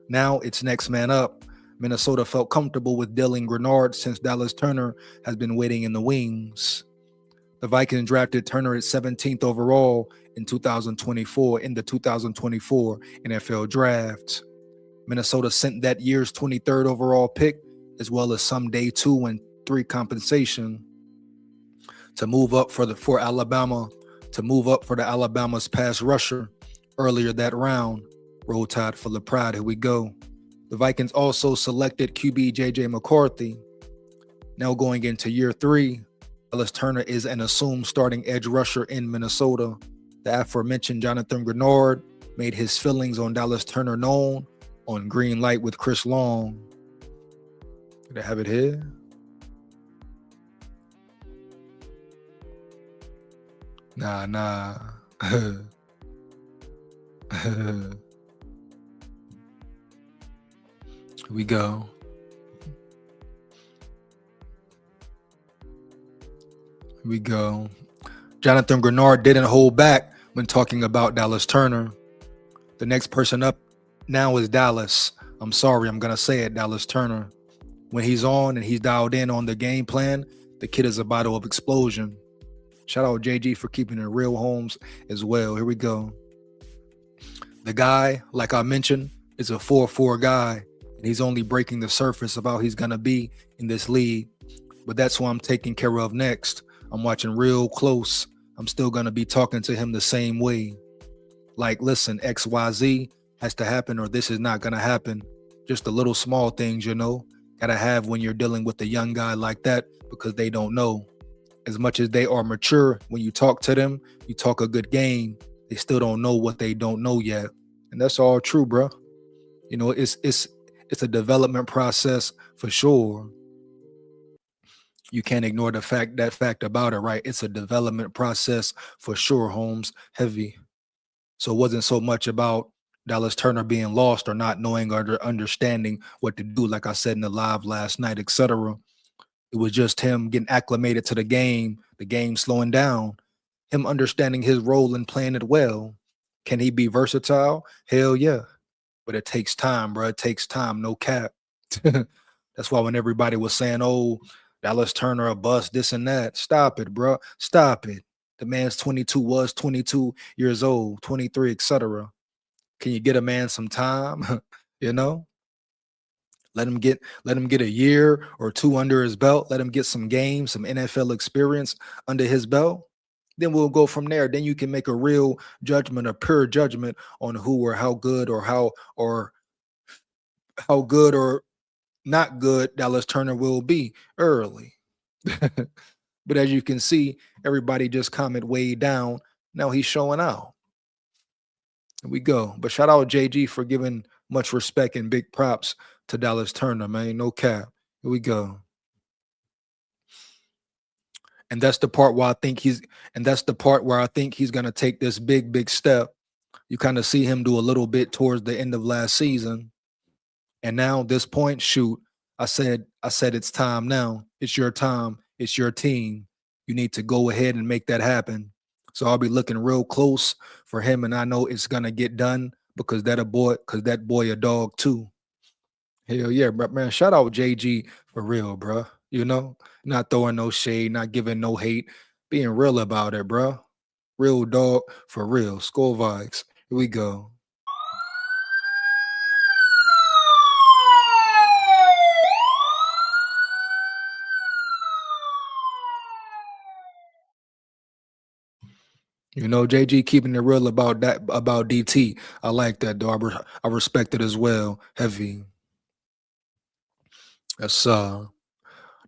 Now it's next man up. Minnesota felt comfortable with dealing Grenard since Dallas Turner has been waiting in the wings. The Vikings drafted Turner at 17th overall in 2024 in the 2024 NFL Draft. Minnesota sent that year's 23rd overall pick, as well as some day 2 and 3 compensation to move up for the Alabama's pass rusher earlier that round. Roll Tide for the pride. Here we go. The Vikings also selected QB JJ McCarthy. Now going into year 3, Dallas Turner is an assumed starting edge rusher in Minnesota. The aforementioned Jonathan Grenard made his feelings on Dallas Turner known on Green Light with Chris Long. Did I have it here? Nah. Here we go. Here we go. Jonathan Grenard didn't hold back when talking about Dallas Turner. The next person up now is Dallas. I'm sorry, I'm going to say it, Dallas Turner. When he's on and he's dialed in on the game plan, the kid is a bottle of explosion. Shout out JG for keeping it real, Holmes, as well. Here we go. The guy, like I mentioned, is a 4-4 guy, and he's only breaking the surface of how he's going to be in this league. But that's who I'm taking care of next. I'm watching real close. I'm still going to be talking to him the same way. Like, listen, XYZ has to happen or this is not going to happen. Just the little small things, got to have when you're dealing with a young guy like that because they don't know. As much as they are mature, when you talk to them, you talk a good game. They still don't know what they don't know yet. And that's all true, bro. It's a development process for sure. You can't ignore that fact about it, right? It's a development process for sure, Holmes. Heavy. So it wasn't so much about Dallas Turner being lost or not knowing or understanding what to do, like I said in the live last night, etc. It was just him getting acclimated to the game slowing down, him understanding his role and playing it well. Can he be versatile? Hell yeah. But it takes time, bro. It takes time, no cap. That's why when everybody was saying, oh, Dallas Turner a bust, this and that. Stop it, bro. Stop it. The man's 22 years old, 23, etc. Can you get a man some time? Let him get a year or 2 under his belt. Let him get some games, some NFL experience under his belt. Then we'll go from there. Then you can make a real judgment, a pure judgment on who or how good or not good Dallas Turner will be early. But as you can see, everybody just comment way down. Now he's showing out. Here we go. But shout out JG for giving much respect and big props to Dallas Turner, man. No cap. Here we go. And that's the part where I think he's gonna take this big step. You kind of see him do a little bit towards the end of last season. And now this point, shoot, I said it's time now. It's your time. It's your team. You need to go ahead and make that happen. So I'll be looking real close for him, and I know it's gonna get done because that boy a dog too. Hell yeah, bro, man. Shout out JG for real, bro. You know, not throwing no shade, not giving no hate, being real about it, bro. Real dog for real. SKOL VIKES. Here we go. You know, JG keeping it real about that, about DT. I like that, though. I respect it as well. Heavy. That's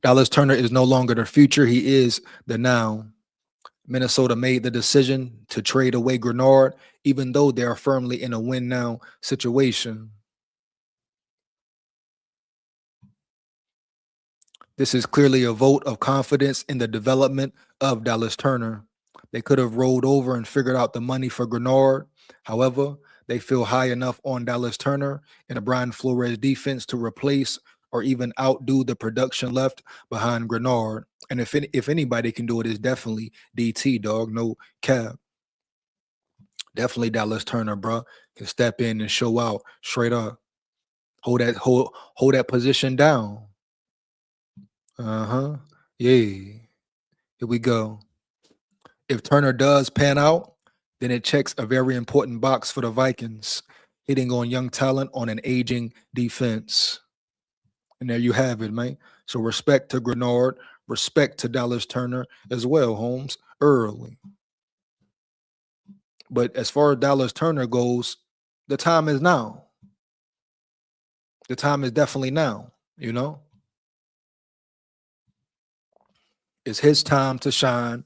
Dallas Turner is no longer the future. He is the now. Minnesota made the decision to trade away Grenard, even though they are firmly in a win now situation. This is clearly a vote of confidence in the development of Dallas Turner. They could have rolled over and figured out the money for Grenard. However, they feel high enough on Dallas Turner and a Brian Flores defense to replace or even outdo the production left behind Grenard. And if anybody can do it, it's definitely DT, dog. No cap. Definitely Dallas Turner, bro. Can step in and show out straight up. Hold that position down. Uh-huh. Yeah. Here we go. If Turner does pan out, then it checks a very important box for the Vikings, hitting on young talent on an aging defense. And there you have it, man. So respect to Grenard, respect to Dallas Turner as well, Holmes, early. But as far as Dallas Turner goes, the time is now. The time is definitely now, you know? It's his time to shine.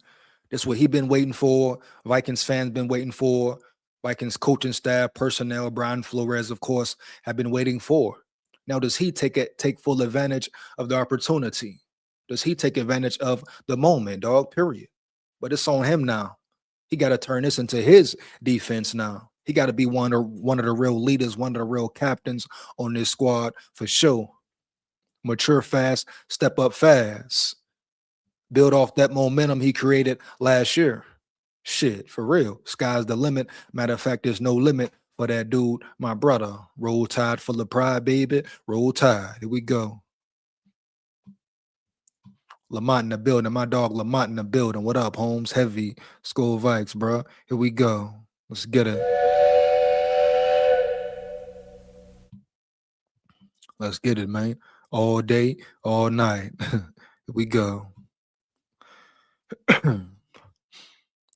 That's what he been waiting for. Vikings fans been waiting for. Vikings coaching staff, personnel, Brian Flores, of course, have been waiting for. Now, does he take full advantage of the opportunity? Does he take advantage of the moment, dog? Period. But it's on him now. He got to turn this into his defense now. He got to be one of the real leaders, one of the real captains on this squad for sure. Mature fast, step up fast. Build off that momentum he created last year. Shit, for real. Sky's the limit. Matter of fact, there's no limit for that dude, my brother. Roll Tide full of pride, baby. Roll Tide. Here we go. Lamont in the building. My dog Lamont in the building. What up, Holmes? Heavy. SKOL VIKES, bro. Here we go. Let's get it. Let's get it, man. All day, all night. Here we go.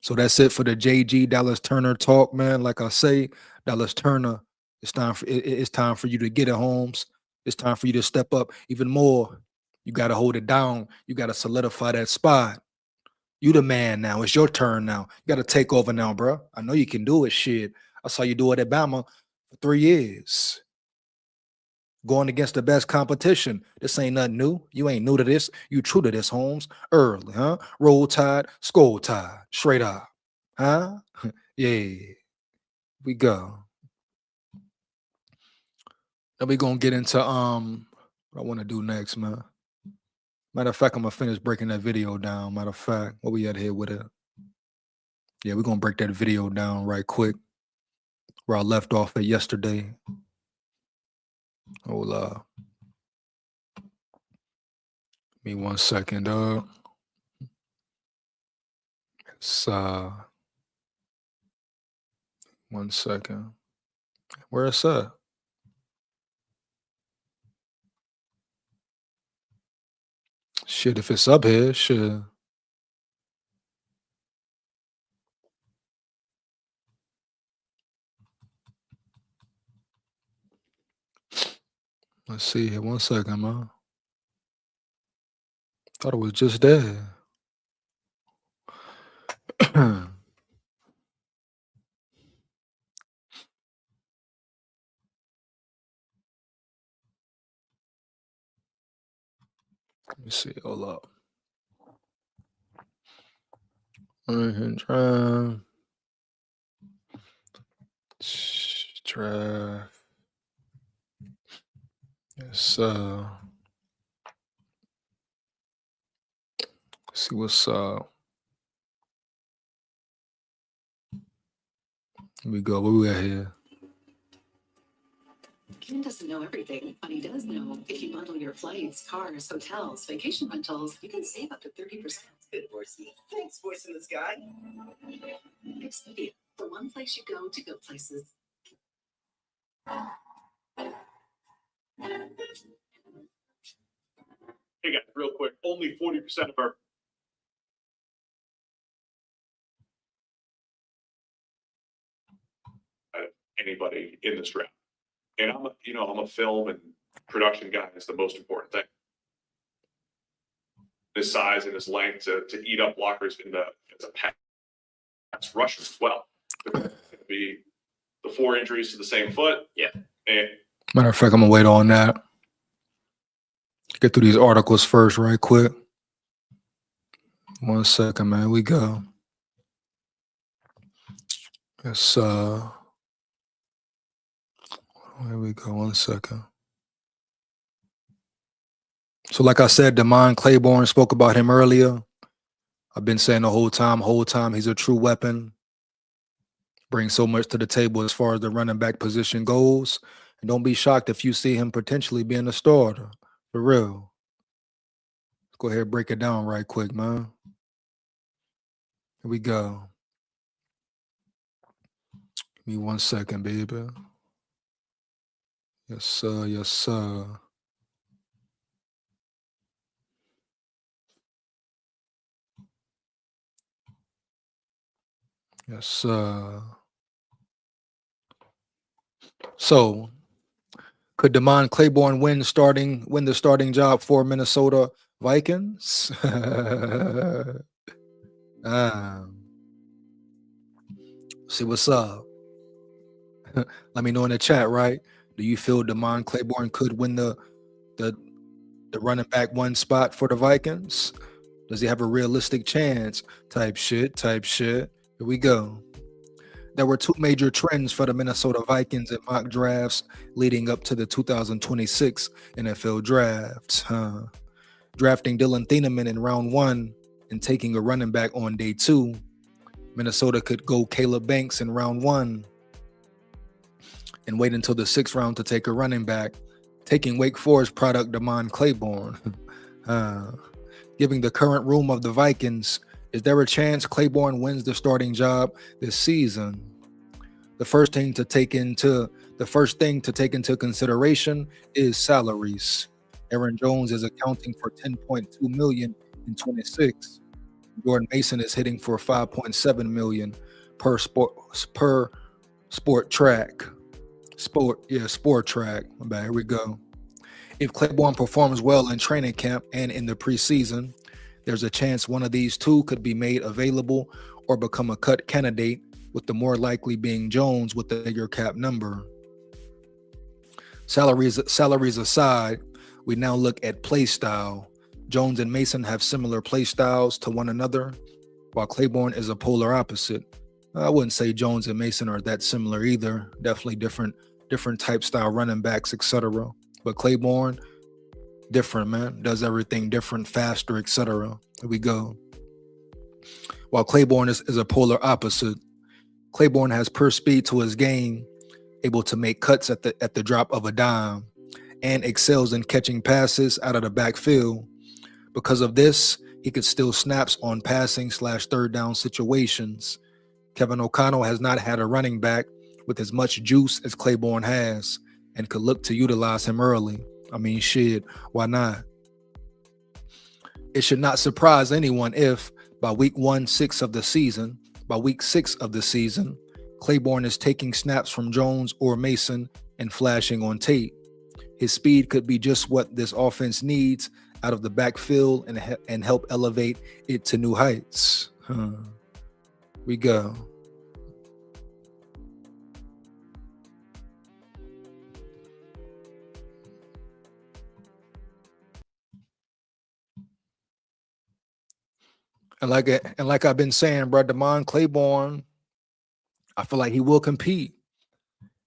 So that's it for the JG Dallas Turner talk, man. Like I say, Dallas Turner, it's time for you to get it, Holmes. It's time for you to step up even more. You got to hold it down. You got to solidify that spot. You the man now. It's your turn now. You got to take over now, bro. I know you can do it. Shit, I saw you do it at Bama for 3 years. Going against the best competition. This ain't nothing new. You ain't new to this. You true to this, Holmes. Early, huh? Roll Tide, SKOL Tide. Straight up. Huh? Yeah. We go. Then we gonna get into what I want to do next, man. Matter of fact, I'm gonna finish breaking that video down. Matter of fact, what we at here with it? Yeah, we're gonna break that video down right quick. Where I left off at yesterday. Hold up. Give me 1 second, dog. It's 1 second. Where it's at? Shit, if it's up here, shit. Let's see here. 1 second, man. Thought it was just there. Let me see. Hold up. Drive. Yes, see what's up. Here we go. Where we at here? Ken doesn't know everything, but he does know if you bundle your flights, cars, hotels, vacation rentals, you can save up to 30%. Good voicing. Thanks, voicing this guy. Expedia, the one place you go to go places. Hey guys, real quick, only 40% of our anybody in this draft. And I'm a film and production guy. It's the most important thing. His size and his length to eat up blockers as a pass rusher as well. There's going to be the 4 injuries to the same foot. Yeah. And Matter of fact, I'm gonna wait on that. Get through these articles first, right quick. 1 second, man. We go. Yes, here we go. 1 second. So, like I said, Damon Claiborne, spoke about him earlier. I've been saying the whole time, he's a true weapon. Brings so much to the table as far as the running back position goes. And don't be shocked if you see him potentially being a starter. For real. Let's go ahead and break it down right quick, man. Here we go. Give me 1 second, baby. Yes, sir. Yes, sir. Yes, sir. So, could Damon Claiborne win the starting job for Minnesota Vikings? See what's up. Let me know in the chat, right? Do you feel Damon Claiborne could win the running back 1 spot for the Vikings? Does he have a realistic chance? Type shit. Here we go. There were 2 major trends for the Minnesota Vikings in mock drafts leading up to the 2026 NFL draft. Drafting Dylan Thieneman in round 1 and taking a running back on day 2. Minnesota could go Caleb Banks in round 1 and wait until the 6th round to take a running back, taking Wake Forest product Damon Claiborne. Giving the current room of the Vikings, is there a chance Claiborne wins the starting job this season? The first thing to take into consideration is salaries. Aaron Jones is accounting for $10.2 million in 26. Jordan Mason is hitting for $5.7 million per sport track. Sport track. My bad. Here we go. If Claiborne performs well in training camp and in the preseason, there's a chance one of these 2 could be made available or become a cut candidate, with the more likely being Jones with the bigger cap number. Salaries aside, we now look at play style. Jones and Mason have similar play styles to one another, while Claiborne is a polar opposite. I wouldn't say Jones and Mason are that similar either. Definitely different type style running backs, etc. But Claiborne, different, man. Does everything different, faster, etc. Here we go. While Claiborne is a polar opposite, Claiborne has pure speed to his game, able to make cuts at the drop of a dime, and excels in catching passes out of the backfield. Because of this, he could steal snaps on passing/third down situations. Kevin O'Connell has not had a running back with as much juice as Claiborne has, and could look to utilize him early. I mean, shit, why not? It should not surprise anyone if by week 6 of the season, Claiborne is taking snaps from Jones or Mason and flashing on tape. His speed could be just what this offense needs out of the backfield and help elevate it to new heights. We go. And like I've been saying, bro, Damon Claiborne, I feel like he will compete.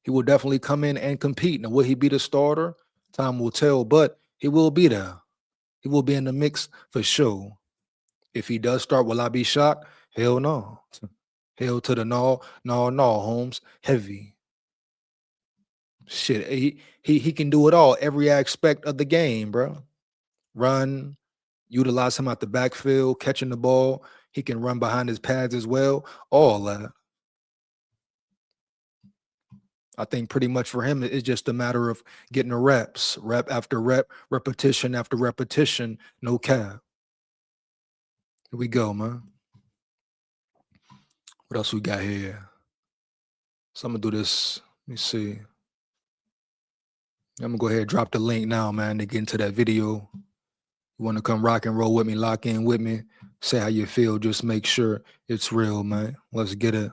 He will definitely come in and compete. Now, will he be the starter? Time will tell, but he will be there. He will be in the mix for sure. If he does start, will I be shocked? Hell no. Hell to the no, Holmes. Heavy. Shit, he can do it all. Every aspect of the game, bro. Run, utilize him out the backfield, catching the ball. He can run behind his pads as well. All that. I think pretty much for him, it's just a matter of getting the reps, rep after rep, repetition after repetition, no cap. Here we go, man. What else we got here? So I'm going to do this. Let me see. I'm going to go ahead and drop the link now, man, to get into that video. You want to come rock and roll with me, lock in with me, say how you feel. Just make sure it's real, man. Let's get it.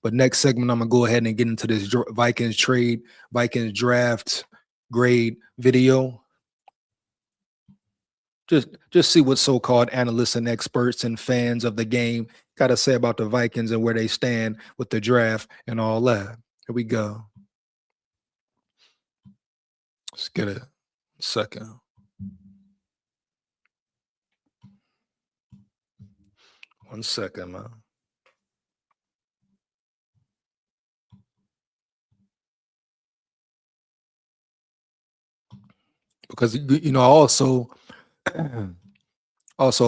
But next segment, I'm going to go ahead and get into this Vikings trade, Vikings draft grade video. Just see what so-called analysts and experts and fans of the game got to say about the Vikings and where they stand with the draft and all that. Here we go. Let's get it. Second. One second, man. Because, you know, also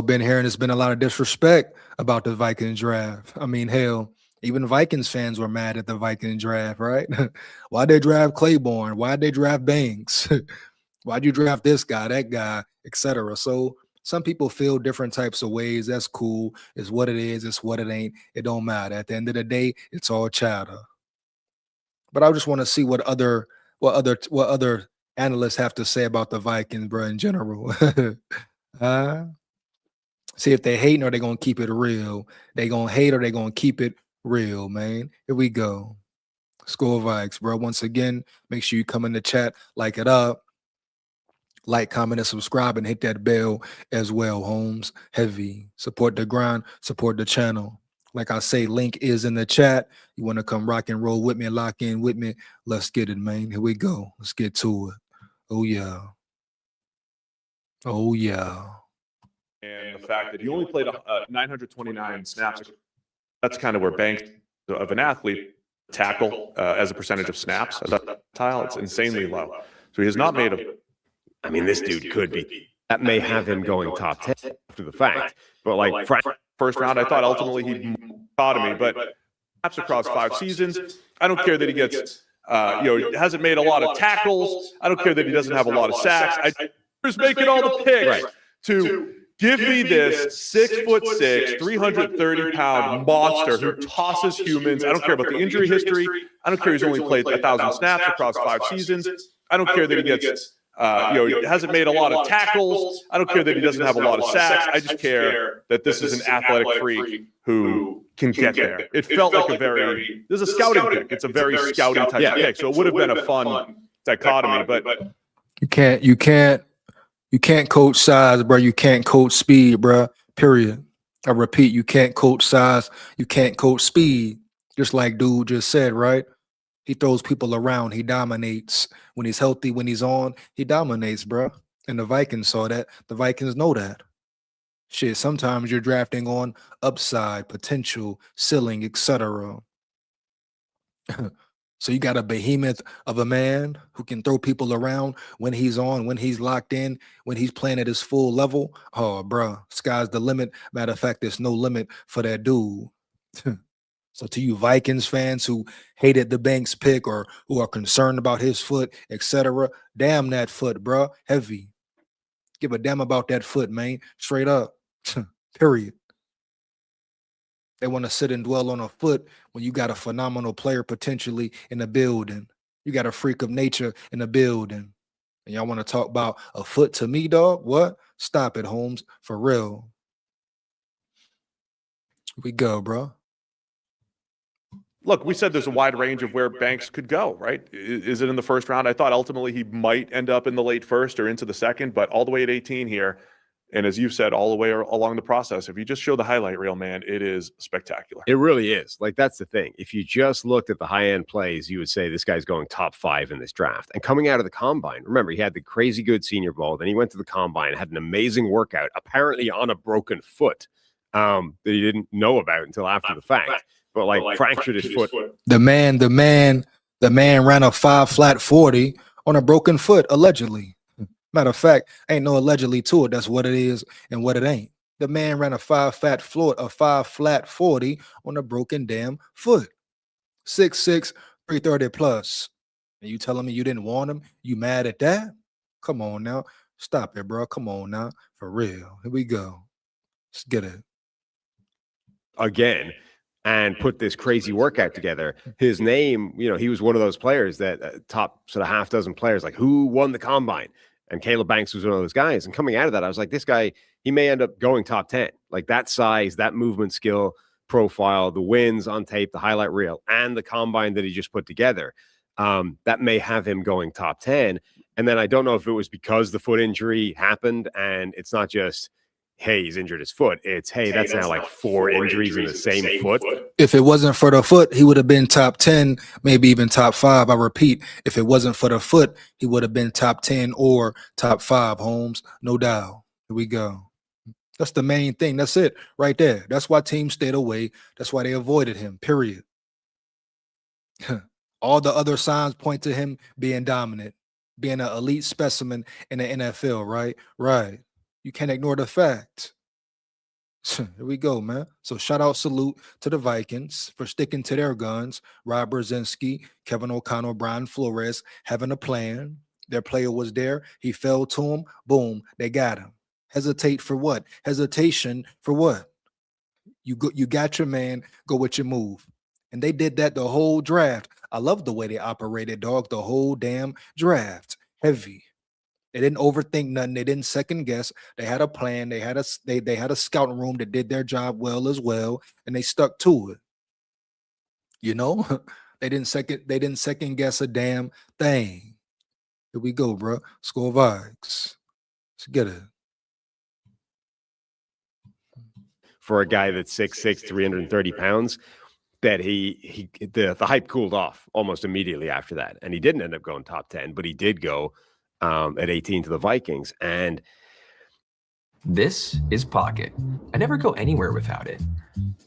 been hearing there's been a lot of disrespect about the Vikings draft. I mean, hell, even Vikings fans were mad at the Vikings draft, right? Why'd they draft Claiborne? Why'd they draft Banks? Why'd you draft this guy, that guy, etc.? So some people feel different types of ways. That's cool. It's what it is. It's what it ain't. It don't matter. At the end of the day, it's all chatter. But I just want to see what other analysts have to say about the Vikings, bro, in general. See if they hating or they gonna keep it real. They gonna hate or they gonna keep it real, man. Here we go. SKOL Vikes, bro. Once again, make sure you come in the chat, like it up, like, comment, and subscribe, and hit that bell as well, Holmes. Heavy. Support the grind, support the channel. Like I say, link is in the chat. You want to come rock and roll with me and lock in with me? Let's get it, man. Here we go. Let's get to it. Oh, yeah. Oh, yeah. And the fact that he only played 929 snaps, that's kind of where Banks, of an athlete, tackle as a percentage of snaps as a tile, it's insanely low. So he has not made a... I mean, this dude could be. That may have him going top 10 after the fact. But like first round, I thought ultimately he'd caught me, but snaps across 5 seasons. I don't care that he gets, hasn't made a lot of tackles. I don't care that he doesn't have a lot of sacks. He's making all the picks to give me this 6'6", 330-pound monster who tosses humans. I don't care about the injury history. I don't care he's only played 1,000 snaps across 5 seasons. I don't care that he gets, hasn't made a lot of tackles. I don't care that he doesn't have a lot of sacks. I just care that this is an athletic freak who can get there. It felt like this is a scouting pick. It's a very scouting type of pick. So it would have been a fun dichotomy, but you can't coach size, bro. You can't coach speed, bro. Period. I repeat, you can't coach size. You can't coach speed. Just like dude just said, right? He throws people around. He dominates. When he's healthy, when he's on, he dominates, bro. And the Vikings saw that. The Vikings know that. Shit, sometimes you're drafting on upside, potential, ceiling, etc. So you got a behemoth of a man who can throw people around when he's on, when he's locked in, when he's playing at his full level. Oh, bro, sky's the limit. Matter of fact, there's no limit for that dude. So to you Vikings fans who hated the Banks pick or who are concerned about his foot, etc., damn that foot, bro. Heavy. Give a damn about that foot, man. Straight up. Period. They want to sit and dwell on a foot when you got a phenomenal player potentially in the building. You got a freak of nature in the building. And y'all want to talk about a foot to me, dog? What? Stop it, Holmes. For real. Here we go, bro. Look, we said there's a wide range of where Banks could go, right? Is it in the first round? I thought ultimately he might end up in the late first or into the second, but all the way at 18 here. And as you've said, all the way along the process, if you just show the highlight reel, man, it is spectacular. It really is. Like, that's the thing. If you just looked at the high-end plays, you would say this guy's going top 5 in this draft. And coming out of the combine, remember, he had the crazy good Senior Bowl. Then he went to the combine, had an amazing workout, apparently on a broken foot that he didn't know about until after the fact. But, like fractured his foot. The man ran a 5 flat 40 on a broken foot, allegedly. Matter of fact, ain't no allegedly to it. That's what it is and what it ain't. The man ran a 5 flat 40 on a broken damn foot. 6'6", 330 plus. And you telling me you didn't want him? You mad at that? Come on now. Stop it, bro. Come on now. For real. Here we go. Let's get it. Again, and put this crazy workout together. His name, he was one of those players that top sort of half dozen players, like who won the combine? And Caleb Banks was one of those guys. And coming out of that, I was like, this guy, he may end up going top 10. Like that size, that movement skill profile, the wins on tape, the highlight reel, and the combine that he just put together. That may have him going top 10. And then I don't know if it was because the foot injury happened and it's not just, hey, he's injured his foot. It's, hey, that's now like 4 injuries in the same foot. If it wasn't for the foot, he would have been top 10, maybe even top 5. I repeat, if it wasn't for the foot, he would have been top 10 or top 5, Holmes. No doubt. Here we go. That's the main thing. That's it right there. That's why teams stayed away. That's why they avoided him, period. All the other signs point to him being dominant, being an elite specimen in the NFL, right? Right. You can't ignore the fact. Here we go, man. So shout out, salute to the Vikings for sticking to their guns. Rob Brzezinski, Kevin O'Connell, Brian Flores having a plan. Their player was there. He fell to him. Boom, they got him. Hesitate for what? Hesitation for what? You got your man, go with your move. And they did that the whole draft. I love the way they operated, dog, the whole damn draft. Heavy. They didn't overthink nothing. They didn't second guess. They had a plan. They had a scouting room that did their job well as well, and they stuck to it. They didn't second guess a damn thing. Here we go, bro. SKOL VIKES. Let's get it. For a guy that's 6'6", 330 pounds, that the hype cooled off almost immediately after that, and he didn't end up going top 10, but he did go at 18 to the Vikings. And this is Pocket. I never go anywhere without it.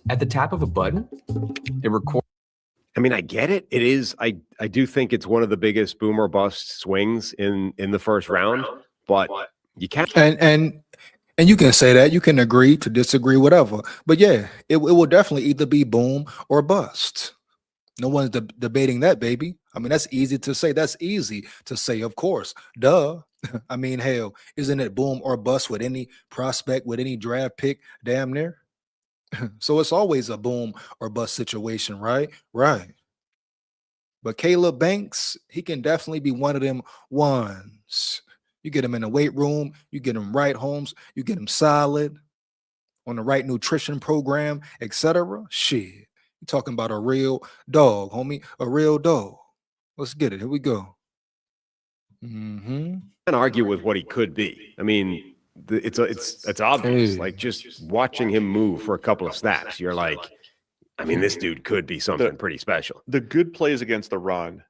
At the tap of a button, it records. I mean, I get it. It is. I do think it's one of the biggest boom or bust swings in the first round, but you can't. And you can say that. You can agree to disagree, whatever. But yeah, it will definitely either be boom or bust. No one's debating that, baby. I mean, that's easy to say. That's easy to say, of course. Duh. I mean, hell, isn't it boom or bust with any prospect, with any draft pick, damn near? So it's always a boom or bust situation, right? Right. But Caleb Banks, he can definitely be one of them ones. You get him in the weight room, you get him right, Holmes, you get him solid on the right nutrition program, etc. Shit. You're talking about a real dog, homie, a real dog. Let's get it. Here we go. And argue with what he could be. I mean, it's obvious. Hey. Like, just watching him move for a couple of snaps, you're like, I mean, this dude could be something pretty special. The good plays against the run,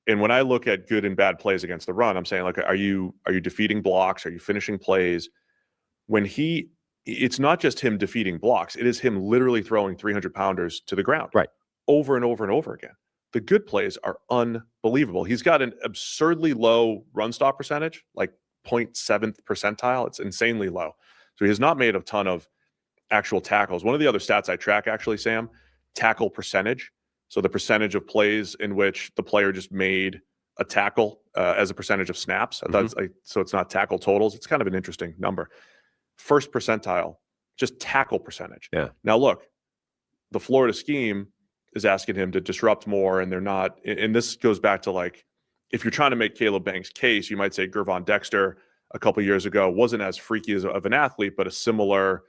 and when I look at good and bad plays against the run, I'm saying, like, are you defeating blocks? Are you finishing plays? It's not just him defeating blocks. It is him literally throwing 300-pounders to the ground, right, over and over and over again. The good plays are unbelievable. He's got an absurdly low run stop percentage, like 0.7th percentile. It's insanely low. So he has not made a ton of actual tackles. One of the other stats I track, actually, Sam, tackle percentage. So the percentage of plays in which the player just made a tackle as a percentage of snaps. So it's not tackle totals. It's kind of an interesting number. First percentile, just tackle percentage. Yeah. Now look, the Florida scheme is asking him to disrupt more, and they're not. And this goes back to, like, if you're trying to make Caleb Banks' case, you might say Gervon Dexter a couple years ago wasn't as freaky of an athlete, but a similar.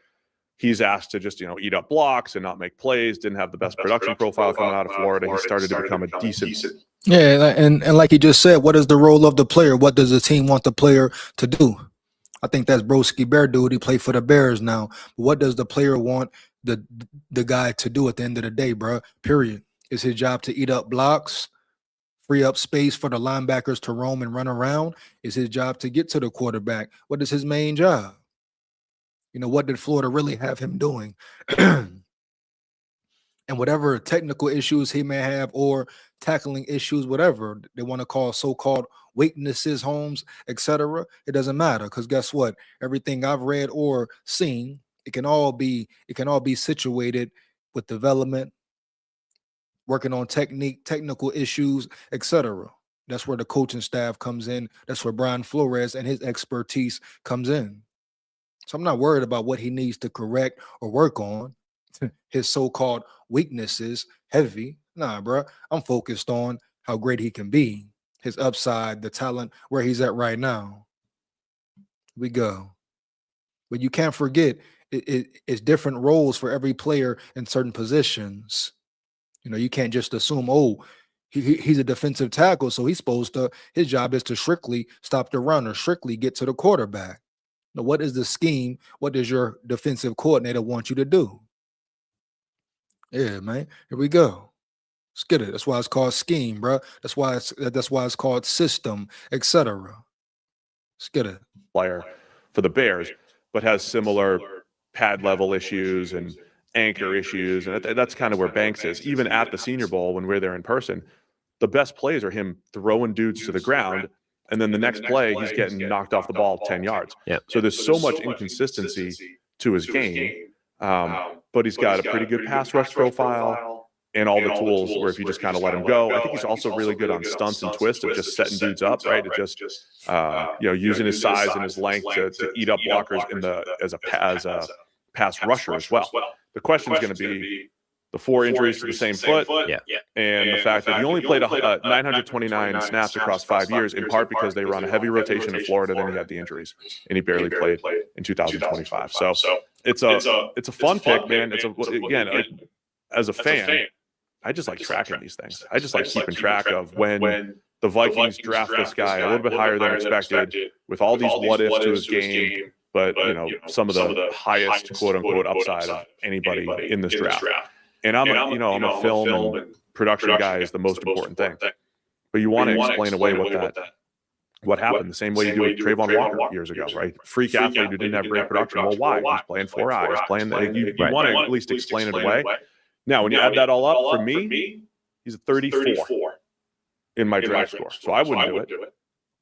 He's asked to just, eat up blocks and not make plays, didn't have the best production profile coming out of Florida. He started to become a decent. Yeah, and like he just said, what is the role of the player? What does the team want the player to do? I think that's Broski Bear dude. He played for the Bears now. What does the player want the guy to do at the end of the day, bro? Period. Is his job to eat up blocks, free up space for the linebackers to roam and run around? Is his job to get to the quarterback? What is his main job? What did Florida really have him doing? And whatever technical issues he may have or tackling issues, whatever they want to call so-called weaknesses, Holmes, etc., it doesn't matter, because guess what? Everything I've read or seen, it can all be situated with development, working on technique, technical issues, etc. That's where the coaching staff comes in. That's where Brian Flores and his expertise comes in. So I'm not worried about what he needs to correct or work on. His so-called weaknesses, heavy. Nah, bro. I'm focused on how great he can be, his upside, the talent, where he's at right now. We go. But you can't forget, it's different roles for every player in certain positions. You can't just assume, he's a defensive tackle, so his job is to strictly stop the run or strictly get to the quarterback. Now, what is the scheme? What does your defensive coordinator want you to do? Yeah, man. Here we go. Let's get it. That's why it's called scheme, bro. That's why it's called system, etc. Let's get it. Player for the Bears, but has similar pad level issues and anchor issues, and that's kind of where Banks is. Even at the Senior Bowl, when we're there in person, the best plays are him throwing dudes to the ground. And then the next play, he's getting knocked off the ball 10 yards. Yeah. So there's so much inconsistency to his game, but he's got a pretty good pass rush profile and all the tools where if you just kind of let him go. I think he's also really good on stunts and twists of just setting dudes up, right? It just using his size and his length to eat up blockers as a pass rusher as well. The question is going to be the 4 injuries to the same foot, and the fact that he only played 929 snaps across 5 years, in part because they run a heavy rotation in Florida. Then he had the injuries, and he barely played in 2025. So it's a fun pick, man. As a fan, I just like tracking these things. I just like keeping track of when the Vikings draft this guy a little bit higher than expected, with all these what ifs to his game, but some of the highest quote unquote upside of anybody in this draft. And I'm a film and production guy is the most important thing. But you want to explain away what happened the same way you do with Trayvon Walker years ago, right? Freak athlete who didn't have great production. Well, why? He's playing 4 eyes, you want to at least explain it away. Now, when you add that all up, for me, he's a 34 in my draft score. So I wouldn't do it.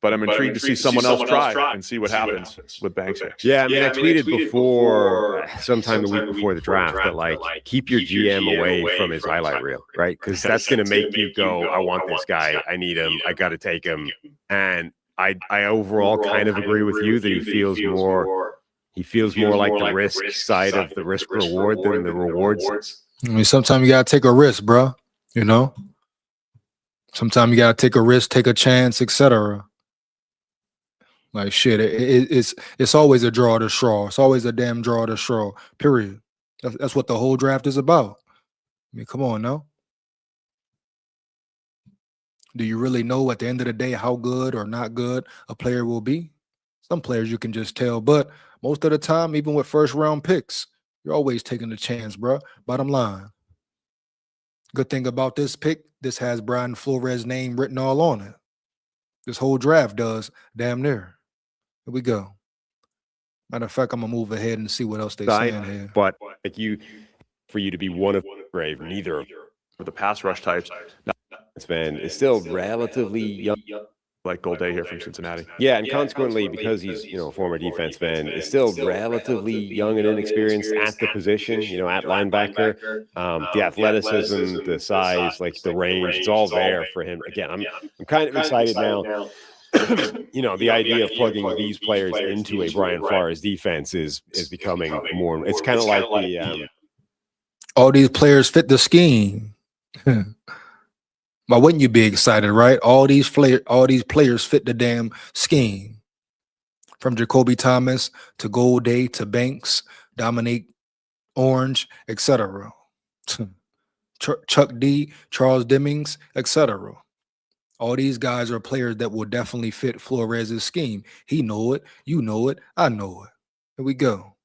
But I'm intrigued to see someone else try and see what happens with Banks here. Yeah, I tweeted before, sometime the week before the draft, that keep your GM away from his highlight reel, right? Because that's going to make you go, I want this guy, I need him, I got to take him. And I overall kind of agree with you that he feels more like the risk side of the risk reward than the rewards. I mean, sometimes you got to take a risk, bro. Sometimes you got to take a risk, take a chance, etc. Like shit, it's always a draw to straw. It's always a damn draw to straw. Period. That's what the whole draft is about. I mean, come on now. Do you really know at the end of the day how good or not good a player will be? Some players you can just tell, but most of the time, even with first round picks, you're always taking a chance, bro. Bottom line. Good thing about this pick, this has Brian Flores' name written all on it. This whole draft does, damn near. Here we go. Matter of fact, I'm gonna move ahead and see what else they're saying here. But for you to be one of brave, neither of the pass rush types, fan is still relatively young. Like Golday here from Cincinnati. Yeah, and consequently, because he's a former defensive end, is still relatively young and inexperienced at the position. At linebacker, the athleticism, the size, the range, it's all there for him. Again, I'm kind of excited now. The idea of plugging these players into a Brian Flores defense is becoming more. It's kind of like the all these players fit the scheme. Why wouldn't you be excited, right? All these players fit the damn scheme. From Jacoby Thomas to Golday to Banks, Dominique Orange, etc. Chuck D, Charles Demings, etc. All these guys are players that will definitely fit Flores' scheme. He know it, you know it, I know it. Here we go.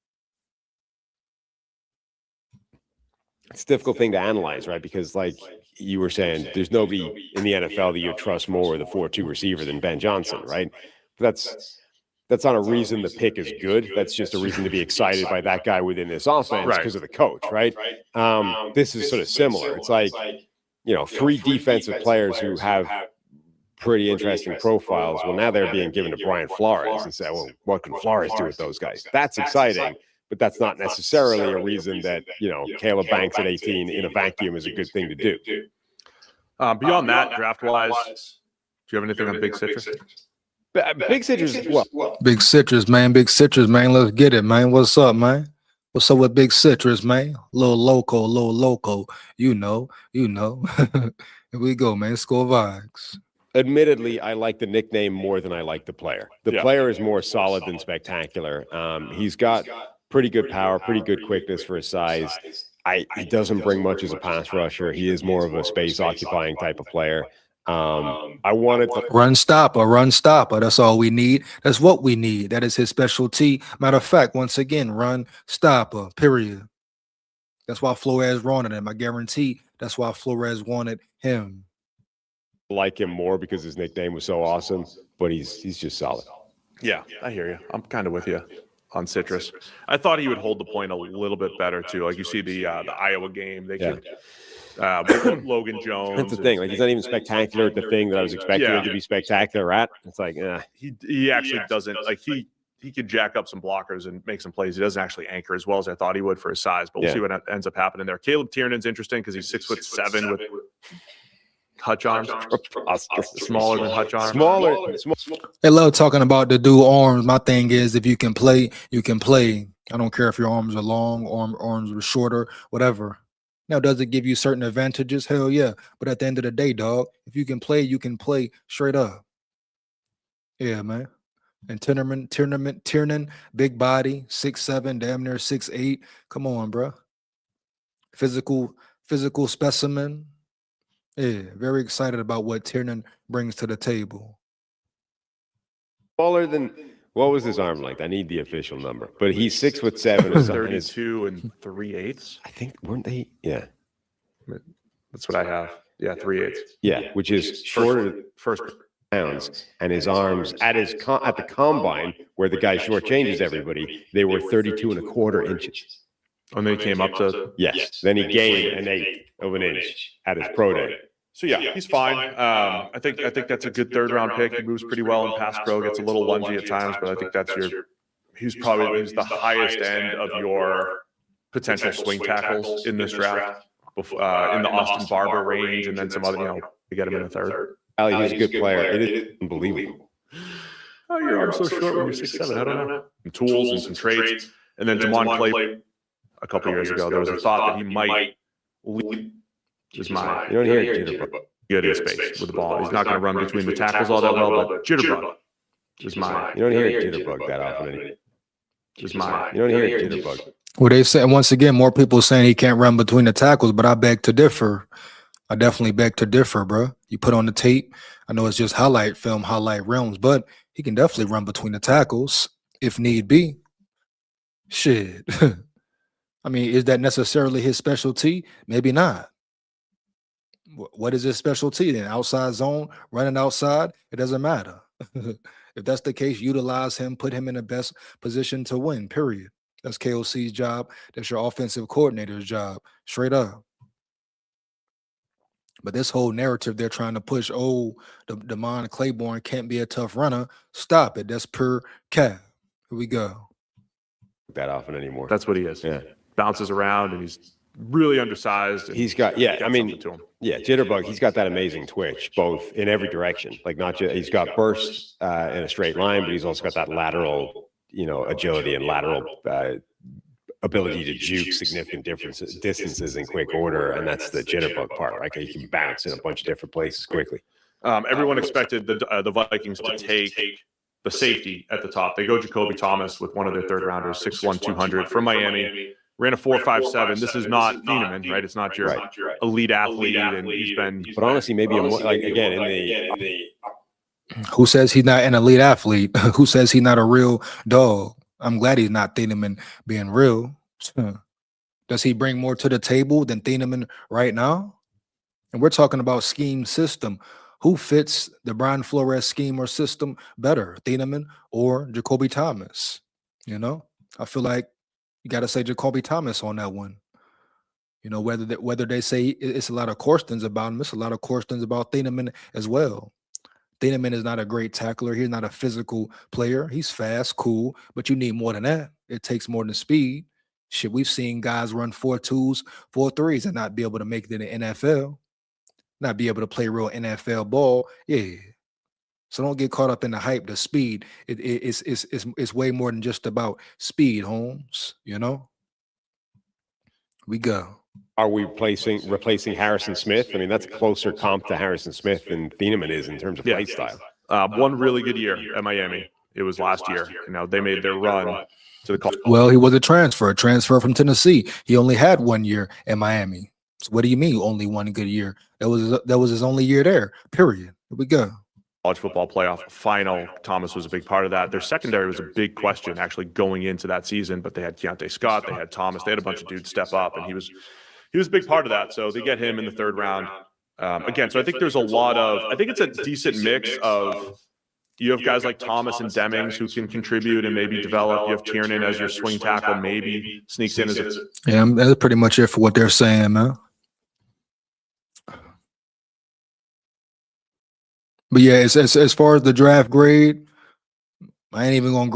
It's a difficult thing to analyze, right? Because like you were saying, there's nobody in the NFL that you trust more with a 4-2 receiver than Ben Johnson, right? That's not a reason the pick is good. That's just a reason to be excited by that guy within this offense because of the coach, right? This is sort of similar. It's like, you know, 3 defensive players who have pretty interesting profiles. Well, now they're being given to Brian Flores and say, well, what can Flores do with those guys? That's exciting, but that's not necessarily a reason that, you know, Caleb Banks at 18 in a vacuum is a good thing to do. Beyond that, draft-wise, do you have anything on Big Citrus? Big Citrus, well, Big Citrus, man. Big Citrus, man. Let's get it, man. What's up, man? What's up with Big Citrus, man? Little loco. You know. Here we go, man. SKOL VIKES. admittedly, I like the nickname more than I like the player. The player is more solid than spectacular. He's got pretty good power, pretty good quickness for his size. He doesn't bring much as a pass rusher. He is more of a space occupying type of player. I wanted to run stopper. That's all we need. That's what we need. That is his specialty. Matter of fact, once again, run stopper, period. That's why Flores wanted him. I guarantee that's why Flores wanted him. Like him more because his nickname was so awesome, but he's just solid. Yeah, I hear you. I'm kind of with you on Citrus. I thought he would hold the point a little bit better too. Like you see the Iowa game, they could Logan Jones. That's the thing. Like he's not even spectacular at the thing that I was expecting him to be spectacular at. It's like, he actually doesn't like he could jack up some blockers and make some plays. He doesn't actually anchor as well as I thought he would for his size, but we'll see what ends up happening there. Caleb Tiernan's interesting because he's 6'7" with Hutch arms, smaller than Hutch arms. Smaller. They love talking about the dude arms. My thing is, if you can play, you can play. I don't care if your arms are long, arms are shorter, whatever. Now, does it give you certain advantages? Hell yeah. But at the end of the day, dog, if you can play, you can play straight up. Yeah, man. And Tiernan, big body, 6'7", damn near 6'8". Come on, bro. Physical specimen. Yeah, very excited about what Tiernan brings to the table. Smaller than what was his arm length? I need the official number, but he's 6'7". 32 and 3/8. I think weren't they? Yeah, that's what I have. Yeah, 3/8. Yeah, which is shorter first pounds, and his arms at the combine where the guy shortchanges everybody, they were 32¼ inches. And then he came up to Then he gained an 1/8 of an inch at his pro day. So yeah, he's fine. I think that's a good third-round pick. He moves pretty well in pass pro. Gets a little lungy at times, but I think that's he's the highest end of your potential swing tackles in this draft. In the Austin Barber range, and then some other, we get him in the third. Ali, he's a good player. It is unbelievable. Oh, your arm's so short when you're 6'7". I don't know. Some tools and some traits, and then Damon Clay. A couple years ago, there was a thought that he might lead. Just mine. You don't hear jitterbug. Good in space with the ball. He's not going to run between the tackles all that well, but jitterbug. Just mine. You don't hear jitterbug that often. Just mine. You don't hear jitterbug. Well, they say once again, more people saying he can't run between the tackles, but I beg to differ. I definitely beg to differ, bro. You put on the tape. I know it's just highlight film, highlight realms, but he can definitely run between the tackles if need be. Shit. I mean, is that necessarily his specialty? Maybe not. What is his specialty then? Outside zone, running outside? It doesn't matter. If that's the case, utilize him, put him in the best position to win, period. That's KOC's job. That's your offensive coordinator's job, straight up. But this whole narrative they're trying to push, Damon Claiborne can't be a tough runner. Stop it. That's pure cap. Here we go. That often anymore. That's what he is. Yeah. Bounces around and he's really undersized. He's got jitterbug. He's got that amazing twitch, both in every direction. Like not just he's got burst in a straight line, but he's also got that lateral, agility and lateral ability to juke significant distances in quick order, and that's the jitterbug part, right? He can bounce in a bunch of different places quickly. Everyone expected the Vikings to take the safety at the top. They go Jacoby Thomas with one of their third rounders, 6'1", 200 from Miami. Ran a 4.57. This is not Thieneman, right? It's not your elite athlete, and he's been. But honestly, maybe again in the. Who says he's not an elite athlete? Who says he's not a real dog? I'm glad he's not Thieneman being real. Does he bring more to the table than Thieneman right now? And we're talking about scheme system. Who fits the Brian Flores scheme or system better, Thieneman or Jacoby Thomas? You know, I feel like you got to say Jacoby Thomas on that one. You know, whether they say it's a lot of questions about him, it's a lot of questions about Thieneman as well. Thieneman is not a great tackler. He's not a physical player. He's fast, cool, but you need more than that. It takes more than speed. Shit, we've seen guys run 4.2s, 4.3s and not be able to make it in the NFL. Not be able to play real NFL ball. Yeah. So don't get caught up in the hype, the speed. It's way more than just about speed, Holmes. You know? We go. Are we replacing Harrison Smith? I mean, that's a closer comp to Harrison Smith than Thieneman is in terms of play style. One really good year at Miami. It was last year. You know, they made their run to the college. Well, he was a transfer from Tennessee. He only had 1 year in Miami. So what do you mean only one good year? That was his only year there, period. Here we go. College football playoff final. Thomas was a big part of that. Their secondary was a big question actually going into that season, but they had Keontae Scott, they had Thomas, they had a bunch of dudes step up, and he was a big part of that. So they get him in the third round. Again, so I think there's I think it's a decent mix of, you have guys like Thomas and Demings who can contribute and maybe develop. You have Tiernan as your swing tackle, maybe sneaks in as a. Yeah, that's pretty much it for what they're saying, man. But yeah, as far as the draft grade, I ain't even gonna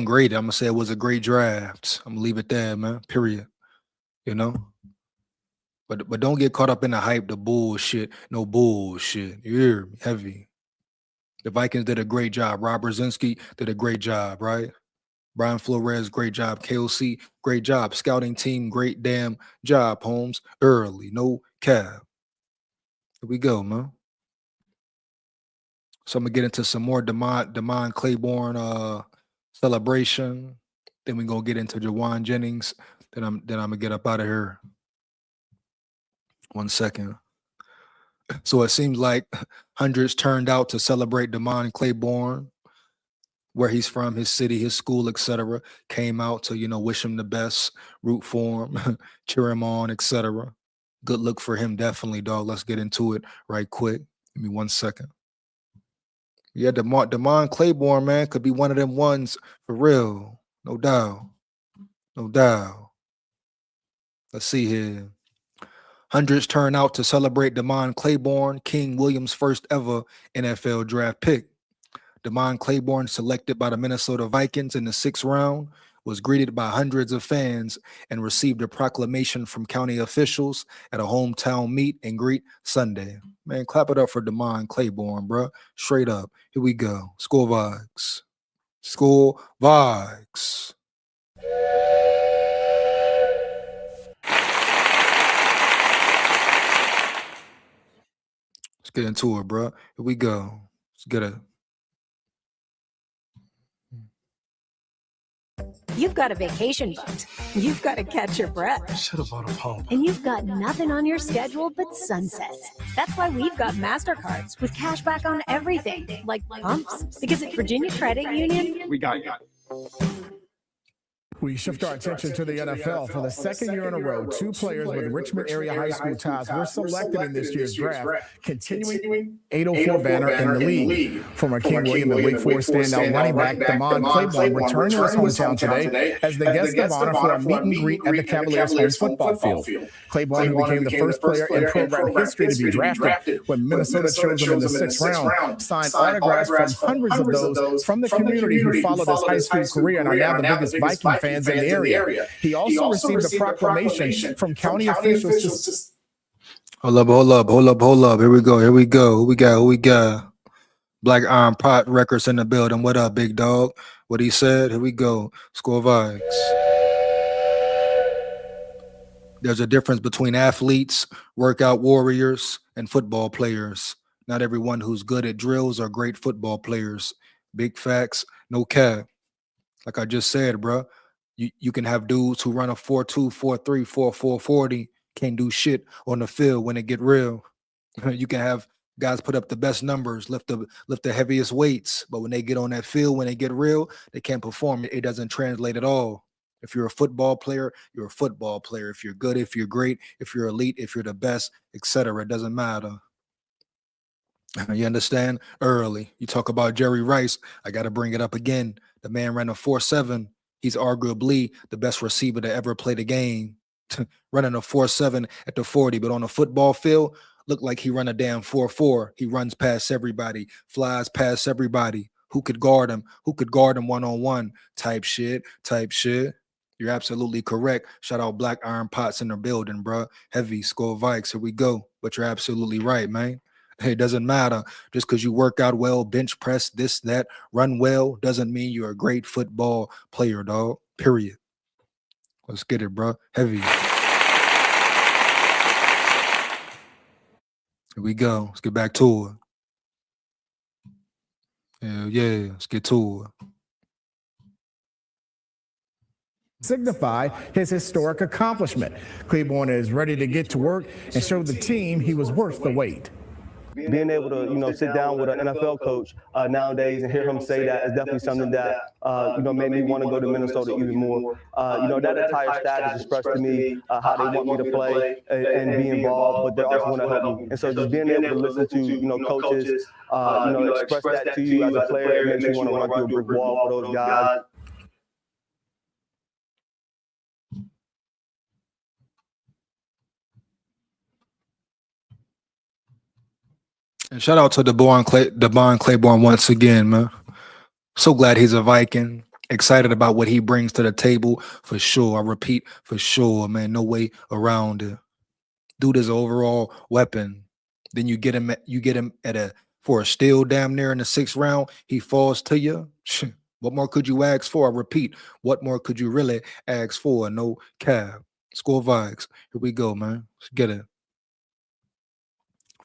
grade it. I'm gonna say it was a great draft. I'm gonna leave it there, man. Period. You know. But don't get caught up in the hype, the bullshit. No bullshit. You hear me? Heavy. The Vikings did a great job. Rob Brzezinski did a great job, right? Brian Flores, great job. KOC, great job. Scouting team, great damn job, Holmes. Early, no cap. Here we go, man. So I'm gonna get into some more Damon Claiborne celebration. Then we're gonna get into Jawan Jennings. Then I'm gonna get up out of here. 1 second. So it seems like hundreds turned out to celebrate Damon Claiborne, where he's from, his city, his school, etc. Came out to, you know, wish him the best, root for him, cheer him on, etc. Good look for him, definitely, dog. Let's get into it right quick. Give me 1 second. Yeah, Damon Claiborne, man, could be one of them ones for real. No doubt. No doubt. Let's see here. Hundreds turn out to celebrate Damon Claiborne, King Williams' first ever NFL draft pick. Damon Claiborne, selected by the Minnesota Vikings in the 6th round, was greeted by hundreds of fans and received a proclamation from county officials at a hometown meet and greet Sunday. Man, clap it up for Damon Claiborne, bro. Straight up. Here we go. SKOL VIKES. SKOL VIKES. Let's get into it, bro. Here we go. Let's get it. You've got a vacation booked. You've got to catch your breath. Should have bought a pump. And you've got nothing on your schedule but sunsets. That's why we've got MasterCards with cash back on everything, like pumps. Because at Virginia Credit Union, We got you. We shift our attention to the NFL. For the second year in a row, 2 players with Richmond area high school ties were selected in this year's draft, continuing 804 banner in the league. Former King William and Wake Forest standout running back Damon Claiborne returned to his hometown today as the guest of honor for a meet and greet at the Cavaliers' home football field. Claiborne, who became the first player in program history to be drafted when Minnesota chose him in the 6th round, signed autographs from hundreds of those from the community who followed his high school career and are now the biggest Viking fans in the area. He also received a proclamation from county officials. Hold up. Here we go. Who we got? Black Iron Pot Records in the building. What up, big dog? What he said? Here we go. SKOL VIKES. There's a difference between athletes, workout warriors, and football players. Not everyone who's good at drills are great football players. Big facts, no cap. Like I just said, bro, you can have dudes who run a 4.2, 4.3, 4.4, 40, can't do shit on the field when it get real. You can have guys put up the best numbers, lift the heaviest weights, but when they get on that field, when they get real, they can't perform. It doesn't translate at all. If you're a football player, you're a football player. If you're good, if you're great, if you're elite, if you're the best, etc., it doesn't matter. You understand? Early. You talk about Jerry Rice. I got to bring it up again. The man ran a 4.7. He's arguably the best receiver to ever play the game. Running a 4.7 at the 40, but on a football field, looked like he run a damn 4.4. He runs past everybody, flies past everybody. Who could guard him? Who could guard him one-on-one? Type shit. You're absolutely correct. Shout out Black Iron Pots in the building, bro. Heavy SKOL Vikes. Here we go. But you're absolutely right, man. It doesn't matter. Just because you work out well, bench press, this, that, run well, doesn't mean you're a great football player, dog. Period. Let's get it, bro. Heavy. Here we go. Let's get back to it. Hell yeah. Let's get to it. Signify his historic accomplishment. Claiborne is ready to get to work and show the team he was worth the wait. Being able to, sit down with an NFL coach nowadays and hear him say that is definitely something that, made me want to go to Minnesota even more. That entire staff has expressed to me how they want me to play and be involved, but they also want to help me. And so just being able to listen to, coaches, express that to you as a player, it makes you want to run through a brick wall for those guys. And shout out to Devon Claiborne once again, man. So glad he's a Viking. Excited about what he brings to the table for sure. I repeat, for sure, man. No way around it. Dude is an overall weapon. Then you get him for a steal damn near in the 6th round. He falls to you. What more could you ask for? I repeat, what more could you really ask for? No cap. SKOL Vikes. Here we go, man. Let's get it.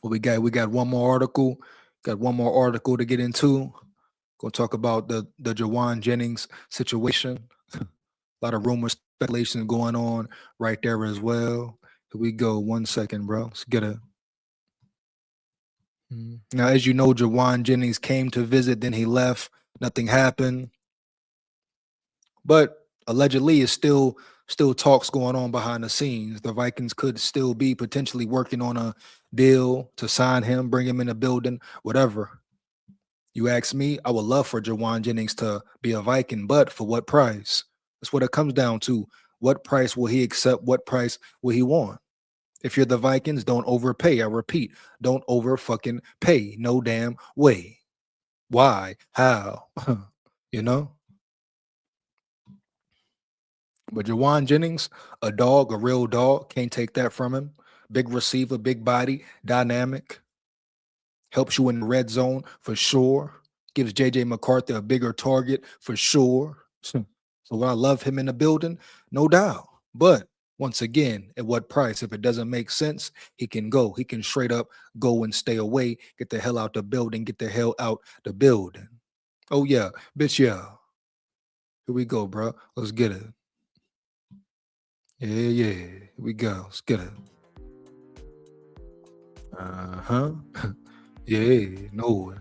What we got one more article. Got one more article to get into. Gonna talk about the Jauan Jennings situation. A lot of rumors, speculation going on right there as well. Here we go. 1 second, bro. Let's get it. Now, as you know, Jauan Jennings came to visit, then he left. Nothing happened. But allegedly, it's still talks going on behind the scenes. The Vikings could still be potentially working on a deal to sign him, bring him in the building, whatever. You ask me, I would love for Jauan Jennings to be a Viking, but for what price? That's what it comes down to. What price will he accept? What price will he want? If you're the Vikings, don't overpay. I repeat, don't over fucking pay. No damn way. Why? How? You know? But Jauan Jennings, a dog, a real dog, can't take that from him. Big receiver, big body, dynamic. Helps you in the red zone for sure. Gives J.J. McCarthy a bigger target for sure. So would I love him in the building? No doubt. But once again, at what price? If it doesn't make sense, he can go. He can straight up go and stay away. Get the hell out the building. Get the hell out the building. Oh, yeah. Bitch, yeah. Here we go, bro. Let's get it. Yeah. Here we go. Let's get it. Yeah. No.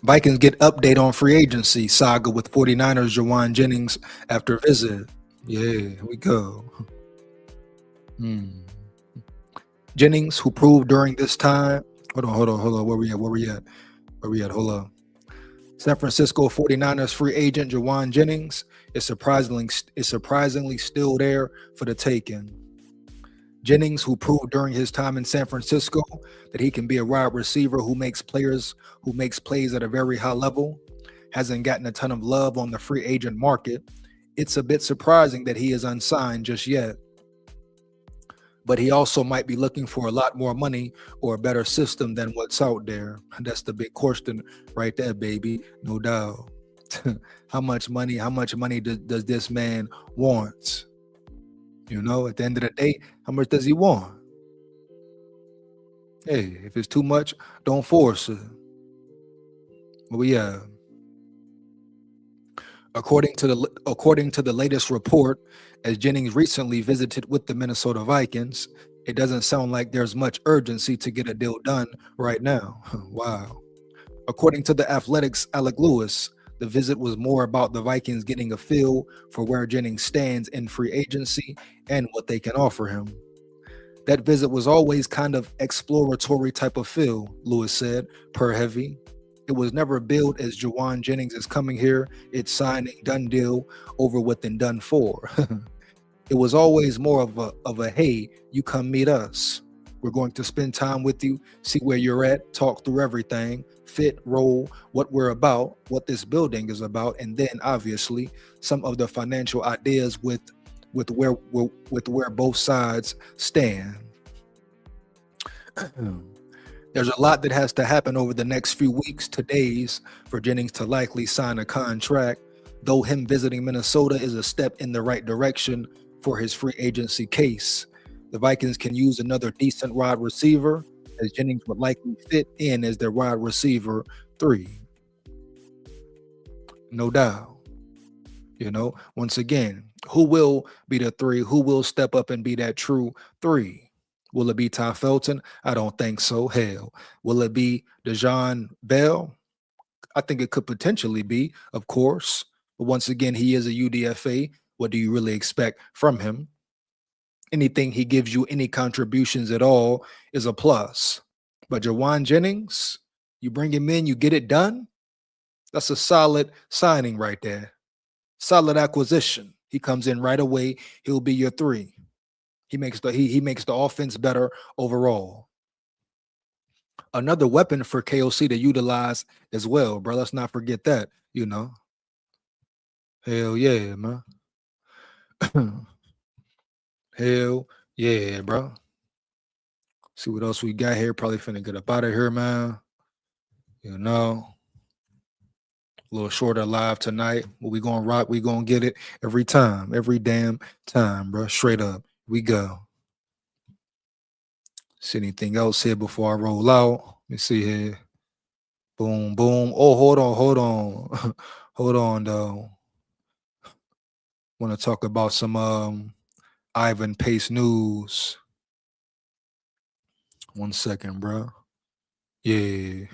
Vikings get update on free agency saga with 49ers Jauan Jennings after visit. Yeah. Here we go. Jennings, who proved during this time. Hold on. Where we at? Hold on. San Francisco 49ers free agent Jauan Jennings is surprisingly still there for the taking. Jennings, who proved during his time in San Francisco that he can be a wide receiver who makes plays at a very high level, hasn't gotten a ton of love on the free agent market. It's a bit surprising that he is unsigned just yet. But he also might be looking for a lot more money or a better system than what's out there. That's the big question right there, baby. No doubt. how much money does this man want? You know, at the end of the day, how much does he want? Hey, if it's too much, don't force it. But yeah, according to the latest report, as Jennings recently visited with the Minnesota Vikings, it doesn't sound like there's much urgency to get a deal done right now. Wow. According to the Athletic's Alec Lewis, the visit was more about the Vikings getting a feel for where Jennings stands in free agency and what they can offer him. That visit was always kind of exploratory type of feel, Lewis said, per Heavy. It was never billed as Juwan Jennings is coming here, it's signing, done deal, over with and done for. It was always more of a hey, you come meet us. We're going to spend time with you, see where you're at, talk through everything, fit, role, what we're about, what this building is about, and then obviously some of the financial ideas with where both sides stand. There's a lot that has to happen over the next few weeks to days for Jennings to likely sign a contract, though him visiting Minnesota is a step in the right direction for his free agency case. The Vikings can use another decent wide receiver, as Jennings would likely fit in as their wide receiver 3. No doubt. You know, once again, who will be the 3? Who will step up and be that true 3? Will it be Ty Felton? I don't think so. Hell. Will it be Dejon Bell? I think it could potentially be, of course. But once again, he is a UDFA. What do you really expect from him? Anything he gives you, any contributions at all, is a plus. But Juwan Jennings, you bring him in, you get it done. That's a solid signing right there. Solid acquisition. He comes in right away. He'll be your 3. He makes the offense better overall. Another weapon for KOC to utilize as well, bro. Let's not forget that, you know. Hell yeah, man. Hell yeah, bro. See what else we got here. Probably finna get up out of here, man. You know. A little shorter live tonight. But we gonna rock. We gonna get it every time. Every damn time, bro. Straight up. We go. See anything else here before I roll out? Let me see here. Boom, boom. Oh, hold on. Hold on, though. Want to talk about some Ivan Pace news. 1 second, bro. Yeah.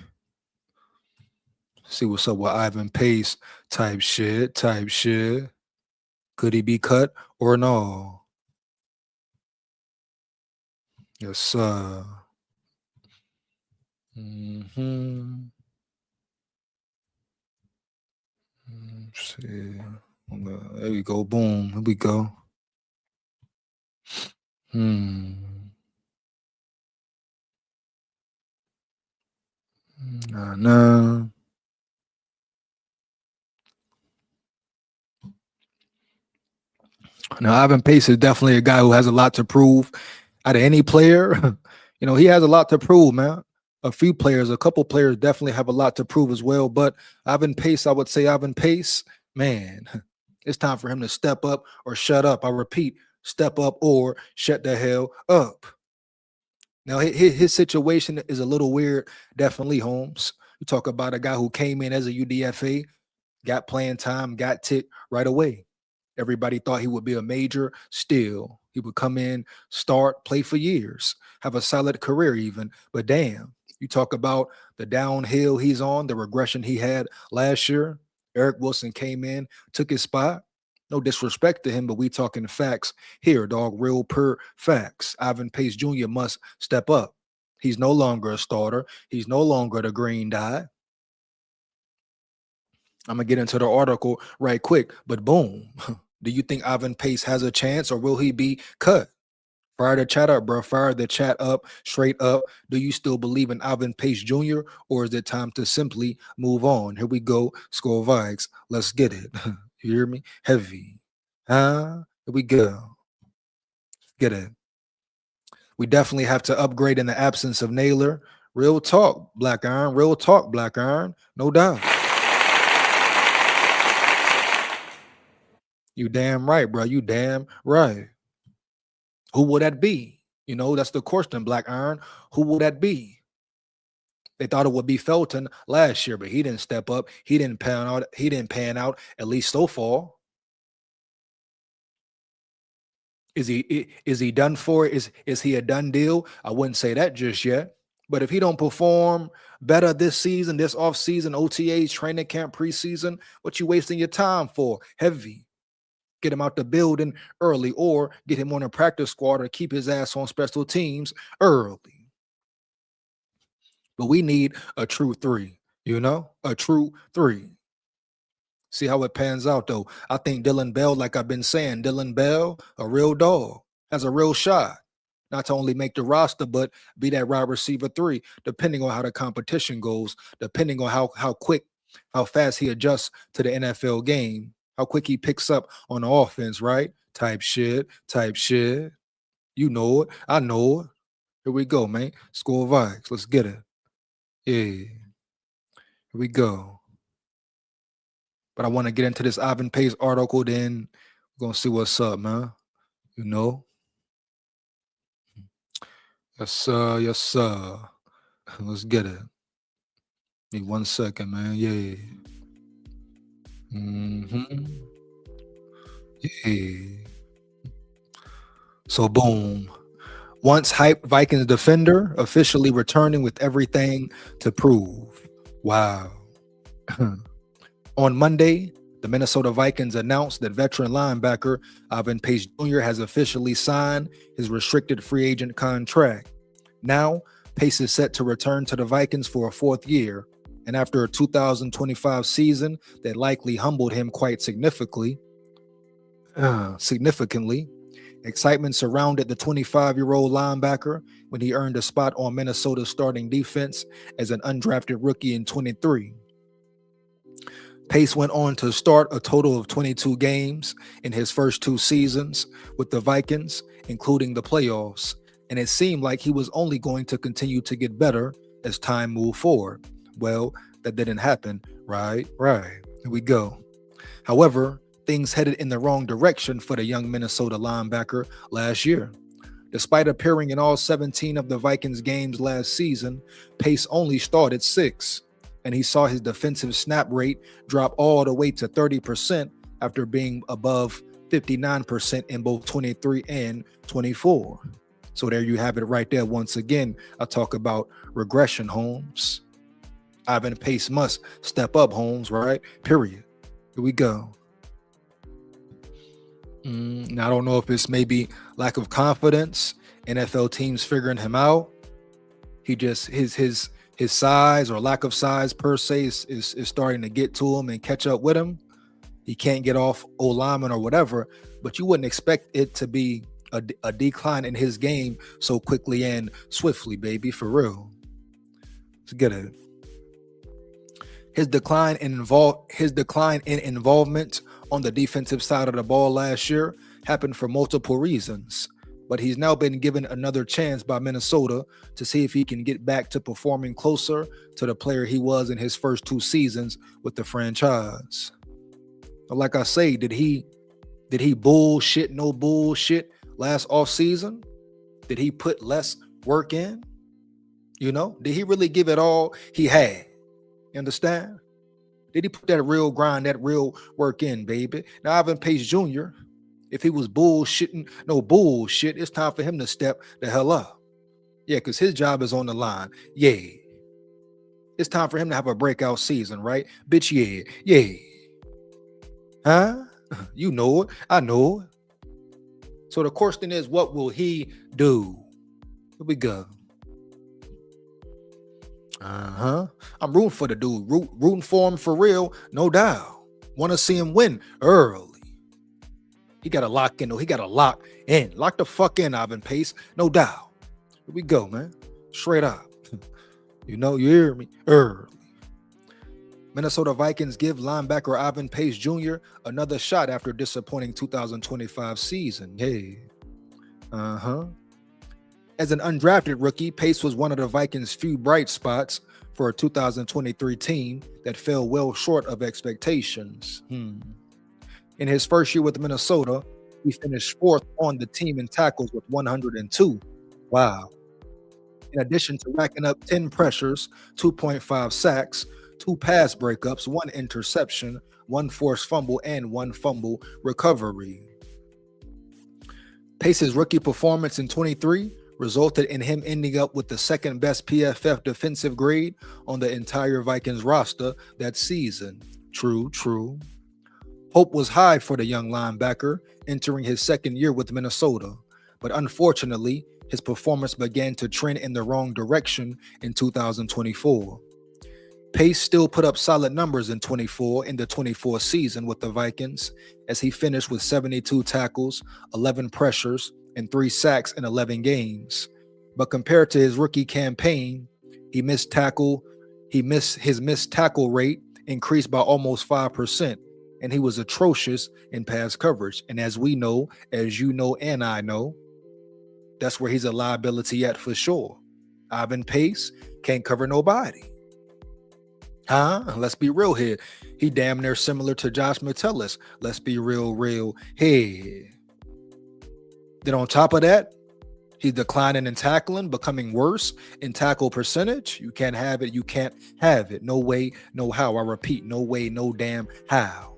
See what's up with Ivan Pace type shit. Could he be cut or no? Yes, sir. See. There we go. Boom. Here we go. Nah. Now, Ivan Pace is definitely a guy who has a lot to prove. Out of any player, you know, he has a lot to prove, man. A couple players definitely have a lot to prove as well. But Ivan Pace, I would say Ivan Pace, man, it's time for him to step up or shut up. I repeat, step up or shut the hell up. Now, his situation is a little weird, definitely, Holmes. You talk about a guy who came in as a UDFA, got playing time, got ticked right away. Everybody thought he would be a major. Still, he would come in, start, play for years, have a solid career even. But damn, you talk about the downhill he's on, the regression he had last year. Eric Wilson came in, took his spot. No disrespect to him, but we talking facts here, dog. Real per facts. Ivan Pace Jr. must step up. He's no longer a starter. He's no longer the green dye. I'm going to get into the article right quick, but boom. Do you think Ivan Pace has a chance or will he be cut? Fire the chat up, bro. Fire the chat up, straight up. Do you still believe in Ivan Pace Jr. or is it time to simply move on? Here we go. SKOL VIKES. Let's get it. You hear me? Heavy. Here we go. Get it. We definitely have to upgrade in the absence of Naylor. Real talk, Black Iron. Real talk, Black Iron. No doubt. You damn right, bro. You damn right. Who would that be? You know, that's the question, Black Iron. Who would that be? They thought it would be Felton last year, but he didn't step up. He didn't pan out. He didn't pan out, at least so far. Is he done for? Is he a done deal? I wouldn't say that just yet. But if he don't perform better this season, this off season, OTAs, training camp, preseason, what you wasting your time for? Heavy. Get him out the building early, or get him on a practice squad, or keep his ass on special teams early. But we need a true 3, you know, a true 3. See how it pans out, though. I think Dylan Bell, like I've been saying, Dylan Bell, a real dog, has a real shot. Not to only make the roster, but be that wide receiver 3, depending on how the competition goes, depending on how quick, how fast he adjusts to the NFL game, how quick he picks up on the offense, right? Type shit. You know it. I know it. Here we go, man. SKOL VIKES. Let's get it. Yeah. Here we go. But I want to get into this Ivan Pace article, then we're going to see what's up, man. You know? Yes, sir. Yes, sir. Let's get it. Need 1 second, man. Yeah. Yeah. So, boom. Once hyped Vikings defender officially returning with everything to prove. Wow. On Monday, the Minnesota Vikings announced that veteran linebacker Ivan Pace Jr. has officially signed his restricted free agent contract. Now, Pace is set to return to the Vikings for a 4th year, and after a 2025 season that likely humbled him quite significantly, excitement surrounded the 25-year-old linebacker when he earned a spot on Minnesota's starting defense as an undrafted rookie in 23. Pace went on to start a total of 22 games in his first 2 seasons with the Vikings, including the playoffs, and it seemed like he was only going to continue to get better as time moved forward. Well, that didn't happen. Right. Here we go. However, things headed in the wrong direction for the young Minnesota linebacker last year. Despite appearing in all 17 of the Vikings games last season, Pace only started 6, and he saw his defensive snap rate drop all the way to 30% after being above 59% in both 23 and 24. So there you have it right there. Once again, I talk about regression, Holmes. Ivan Pace must step up, Holmes, right? Period. Here we go. Now, I don't know if it's maybe lack of confidence, NFL teams figuring him out. He just, his size or lack of size per se is starting to get to him and catch up with him. He can't get off O-lineman or whatever, but you wouldn't expect it to be a decline in his game so quickly and swiftly, baby, for real. Let's get it. His decline in involvement on the defensive side of the ball last year happened for multiple reasons, but he's now been given another chance by Minnesota to see if he can get back to performing closer to the player he was in his first 2 seasons with the franchise. But like I say, did he bullshit, no bullshit last offseason? Did he put less work in? You know, did he really give it all he had? You understand? Did he put that real grind, that real work in, baby? Now, Ivan Pace Jr., if he was bullshitting, no bullshit, it's time for him to step the hell up. Yeah, because his job is on the line. Yeah. It's time for him to have a breakout season, right? Bitch, yeah. Huh? You know it. I know it. So the question is, what will he do? Here we go. I'm rooting for the dude. Rooting for him for real, no doubt. Want to see him win early. He got to lock in, though. He got to lock in. Lock the fuck in, Ivan Pace. No doubt. Here we go, man. Straight up. You know, you hear me? Early. Minnesota Vikings give linebacker Ivan Pace Jr. another shot after disappointing 2025 season. Hey. As an undrafted rookie, Pace was one of the Vikings' few bright spots for a 2023 team that fell well short of expectations. In his first year with Minnesota, he finished 4th on the team in tackles with 102. Wow. In addition to racking up 10 pressures, 2.5 sacks, 2 pass breakups, 1 interception, 1 forced fumble, and 1 fumble recovery. Pace's rookie performance in 23 resulted in him ending up with the 2nd best PFF defensive grade on the entire Vikings roster that season. True. Hope was high for the young linebacker entering his 2nd year with Minnesota, but unfortunately, his performance began to trend in the wrong direction in 2024. Pace still put up solid numbers in the 24 season with the Vikings, as he finished with 72 tackles, 11 pressures, and 3 sacks in 11 games. But compared to his rookie campaign, his missed tackle rate increased by almost 5%, and he was atrocious in pass coverage. And as we know, as you know and I know, that's where he's a liability at for sure. Ivan Pace can't cover nobody. Let's be real here. He damn near similar to Josh Metellus. Let's be real here. Then on top of that, he's declining in tackling, becoming worse in tackle percentage. You can't have it. You can't have it. No way, no how. I repeat, no way, no damn how.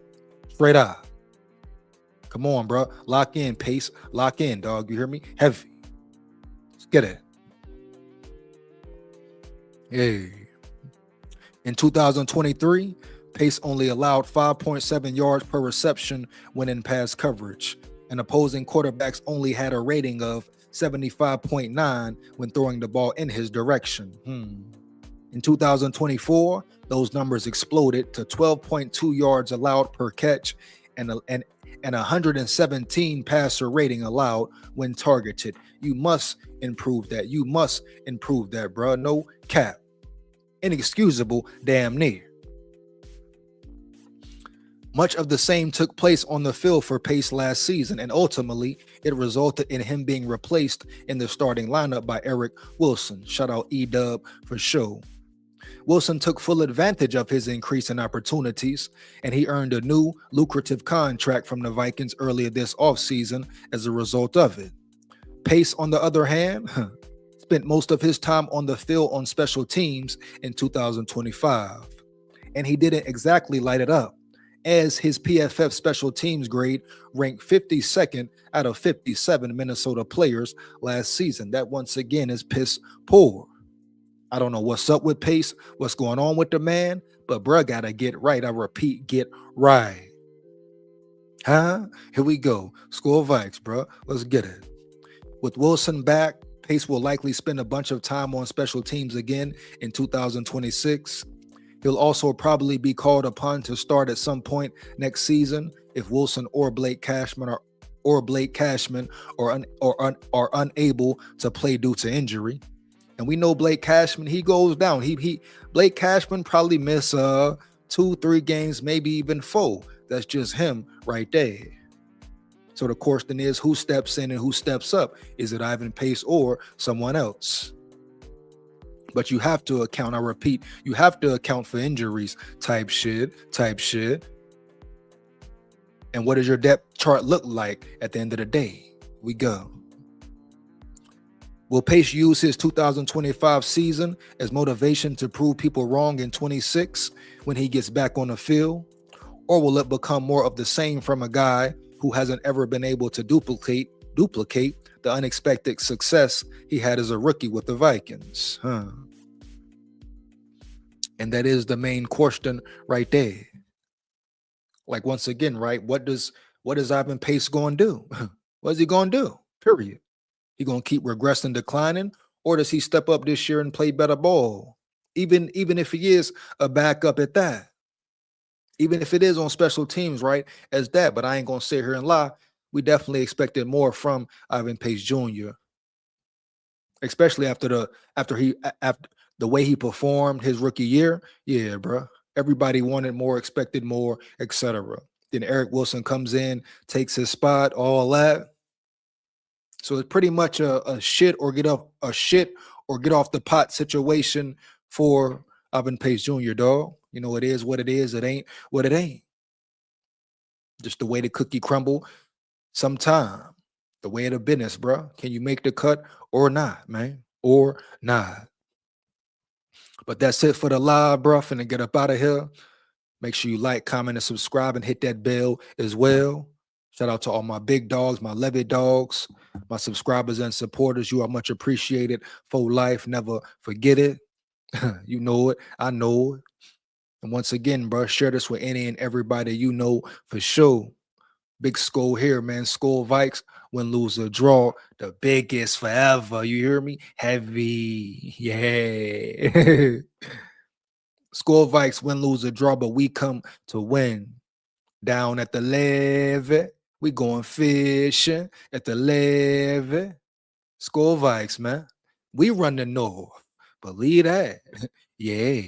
Straight up. Come on, bro. Lock in, Pace. Lock in, dog. You hear me? Heavy. Let's get it. Hey. In 2023, Pace only allowed 5.7 yards per reception when in pass coverage, and opposing quarterbacks only had a rating of 75.9 when throwing the ball in his direction. In 2024, those numbers exploded to 12.2 yards allowed per catch and 117 passer rating allowed when targeted. You must improve that. You must improve that, bro. No cap. Inexcusable, damn near. Much of the same took place on the field for Pace last season, and ultimately it resulted in him being replaced in the starting lineup by Eric Wilson. Shout out E-Dub for sure. Wilson took full advantage of his increase in opportunities, and he earned a new lucrative contract from the Vikings earlier this offseason as a result of it. Pace, on the other hand, spent most of his time on the field on special teams in 2025, and he didn't exactly light it up, as his PFF special teams grade ranked 52nd out of 57 Minnesota players last season. That once again is piss poor. I don't know what's up with Pace, what's going on with the man, but bruh gotta get right. I repeat, get right. Here we go. SKOL Vikes, bruh. Let's get it. With Wilson back, Pace will likely spend a bunch of time on special teams again in 2026. He'll also probably be called upon to start at some point next season if Wilson or Blake Cashman are unable to play due to injury. And we know Blake Cashman, he goes down. Blake Cashman probably miss 2-3 games, maybe even 4. That's just him right there. So the question is, who steps in and who steps up? Is it Ivan Pace or someone else? But you have to account, I repeat, you have to account for injuries type shit. And what does your depth chart look like at the end of the day? We go. Will Pace use his 2025 season as motivation to prove people wrong in 26 when he gets back on the field? Or will it become more of the same from a guy who hasn't ever been able to duplicate the unexpected success he had as a rookie with the Vikings? And that is the main question right there. Like, once again, right? What is Ivan Pace going to do? What is he going to do? Period. He going to keep regressing, declining, or does he step up this year and play better ball? Even if he is a backup at that. Even if it is on special teams, right, as that. But I ain't going to sit here and lie. We definitely expected more from Ivan Pace Jr., especially after the way he performed his rookie year. Yeah, bro. Everybody wanted more, expected more, etc. Then Eric Wilson comes in, takes his spot, all that. So it's pretty much a shit or get off the pot situation for Ivan Pace Jr., dog. You know, it is what it is. It ain't what it ain't. Just the way the cookie crumble. Sometime, the way of the business, bro. Can you make the cut or not, man? Or not. But that's it for the live, bro. Finna get up out of here. Make sure you like, comment, and subscribe, and hit that bell as well. Shout out to all my big dogs, my levy dogs, my subscribers and supporters. You are much appreciated for life. Never forget it. You know it. I know it. And once again, bro, share this with any and everybody you know for sure. Big SKOL here, man. SKOL VIKES, win, lose, or draw. The biggest forever. You hear me? Heavy. Yeah. SKOL VIKES, win, lose, or draw, but we come to win. Down at the levee, we going fishing at the levee. SKOL VIKES, man. We run the north. Believe that. Yeah.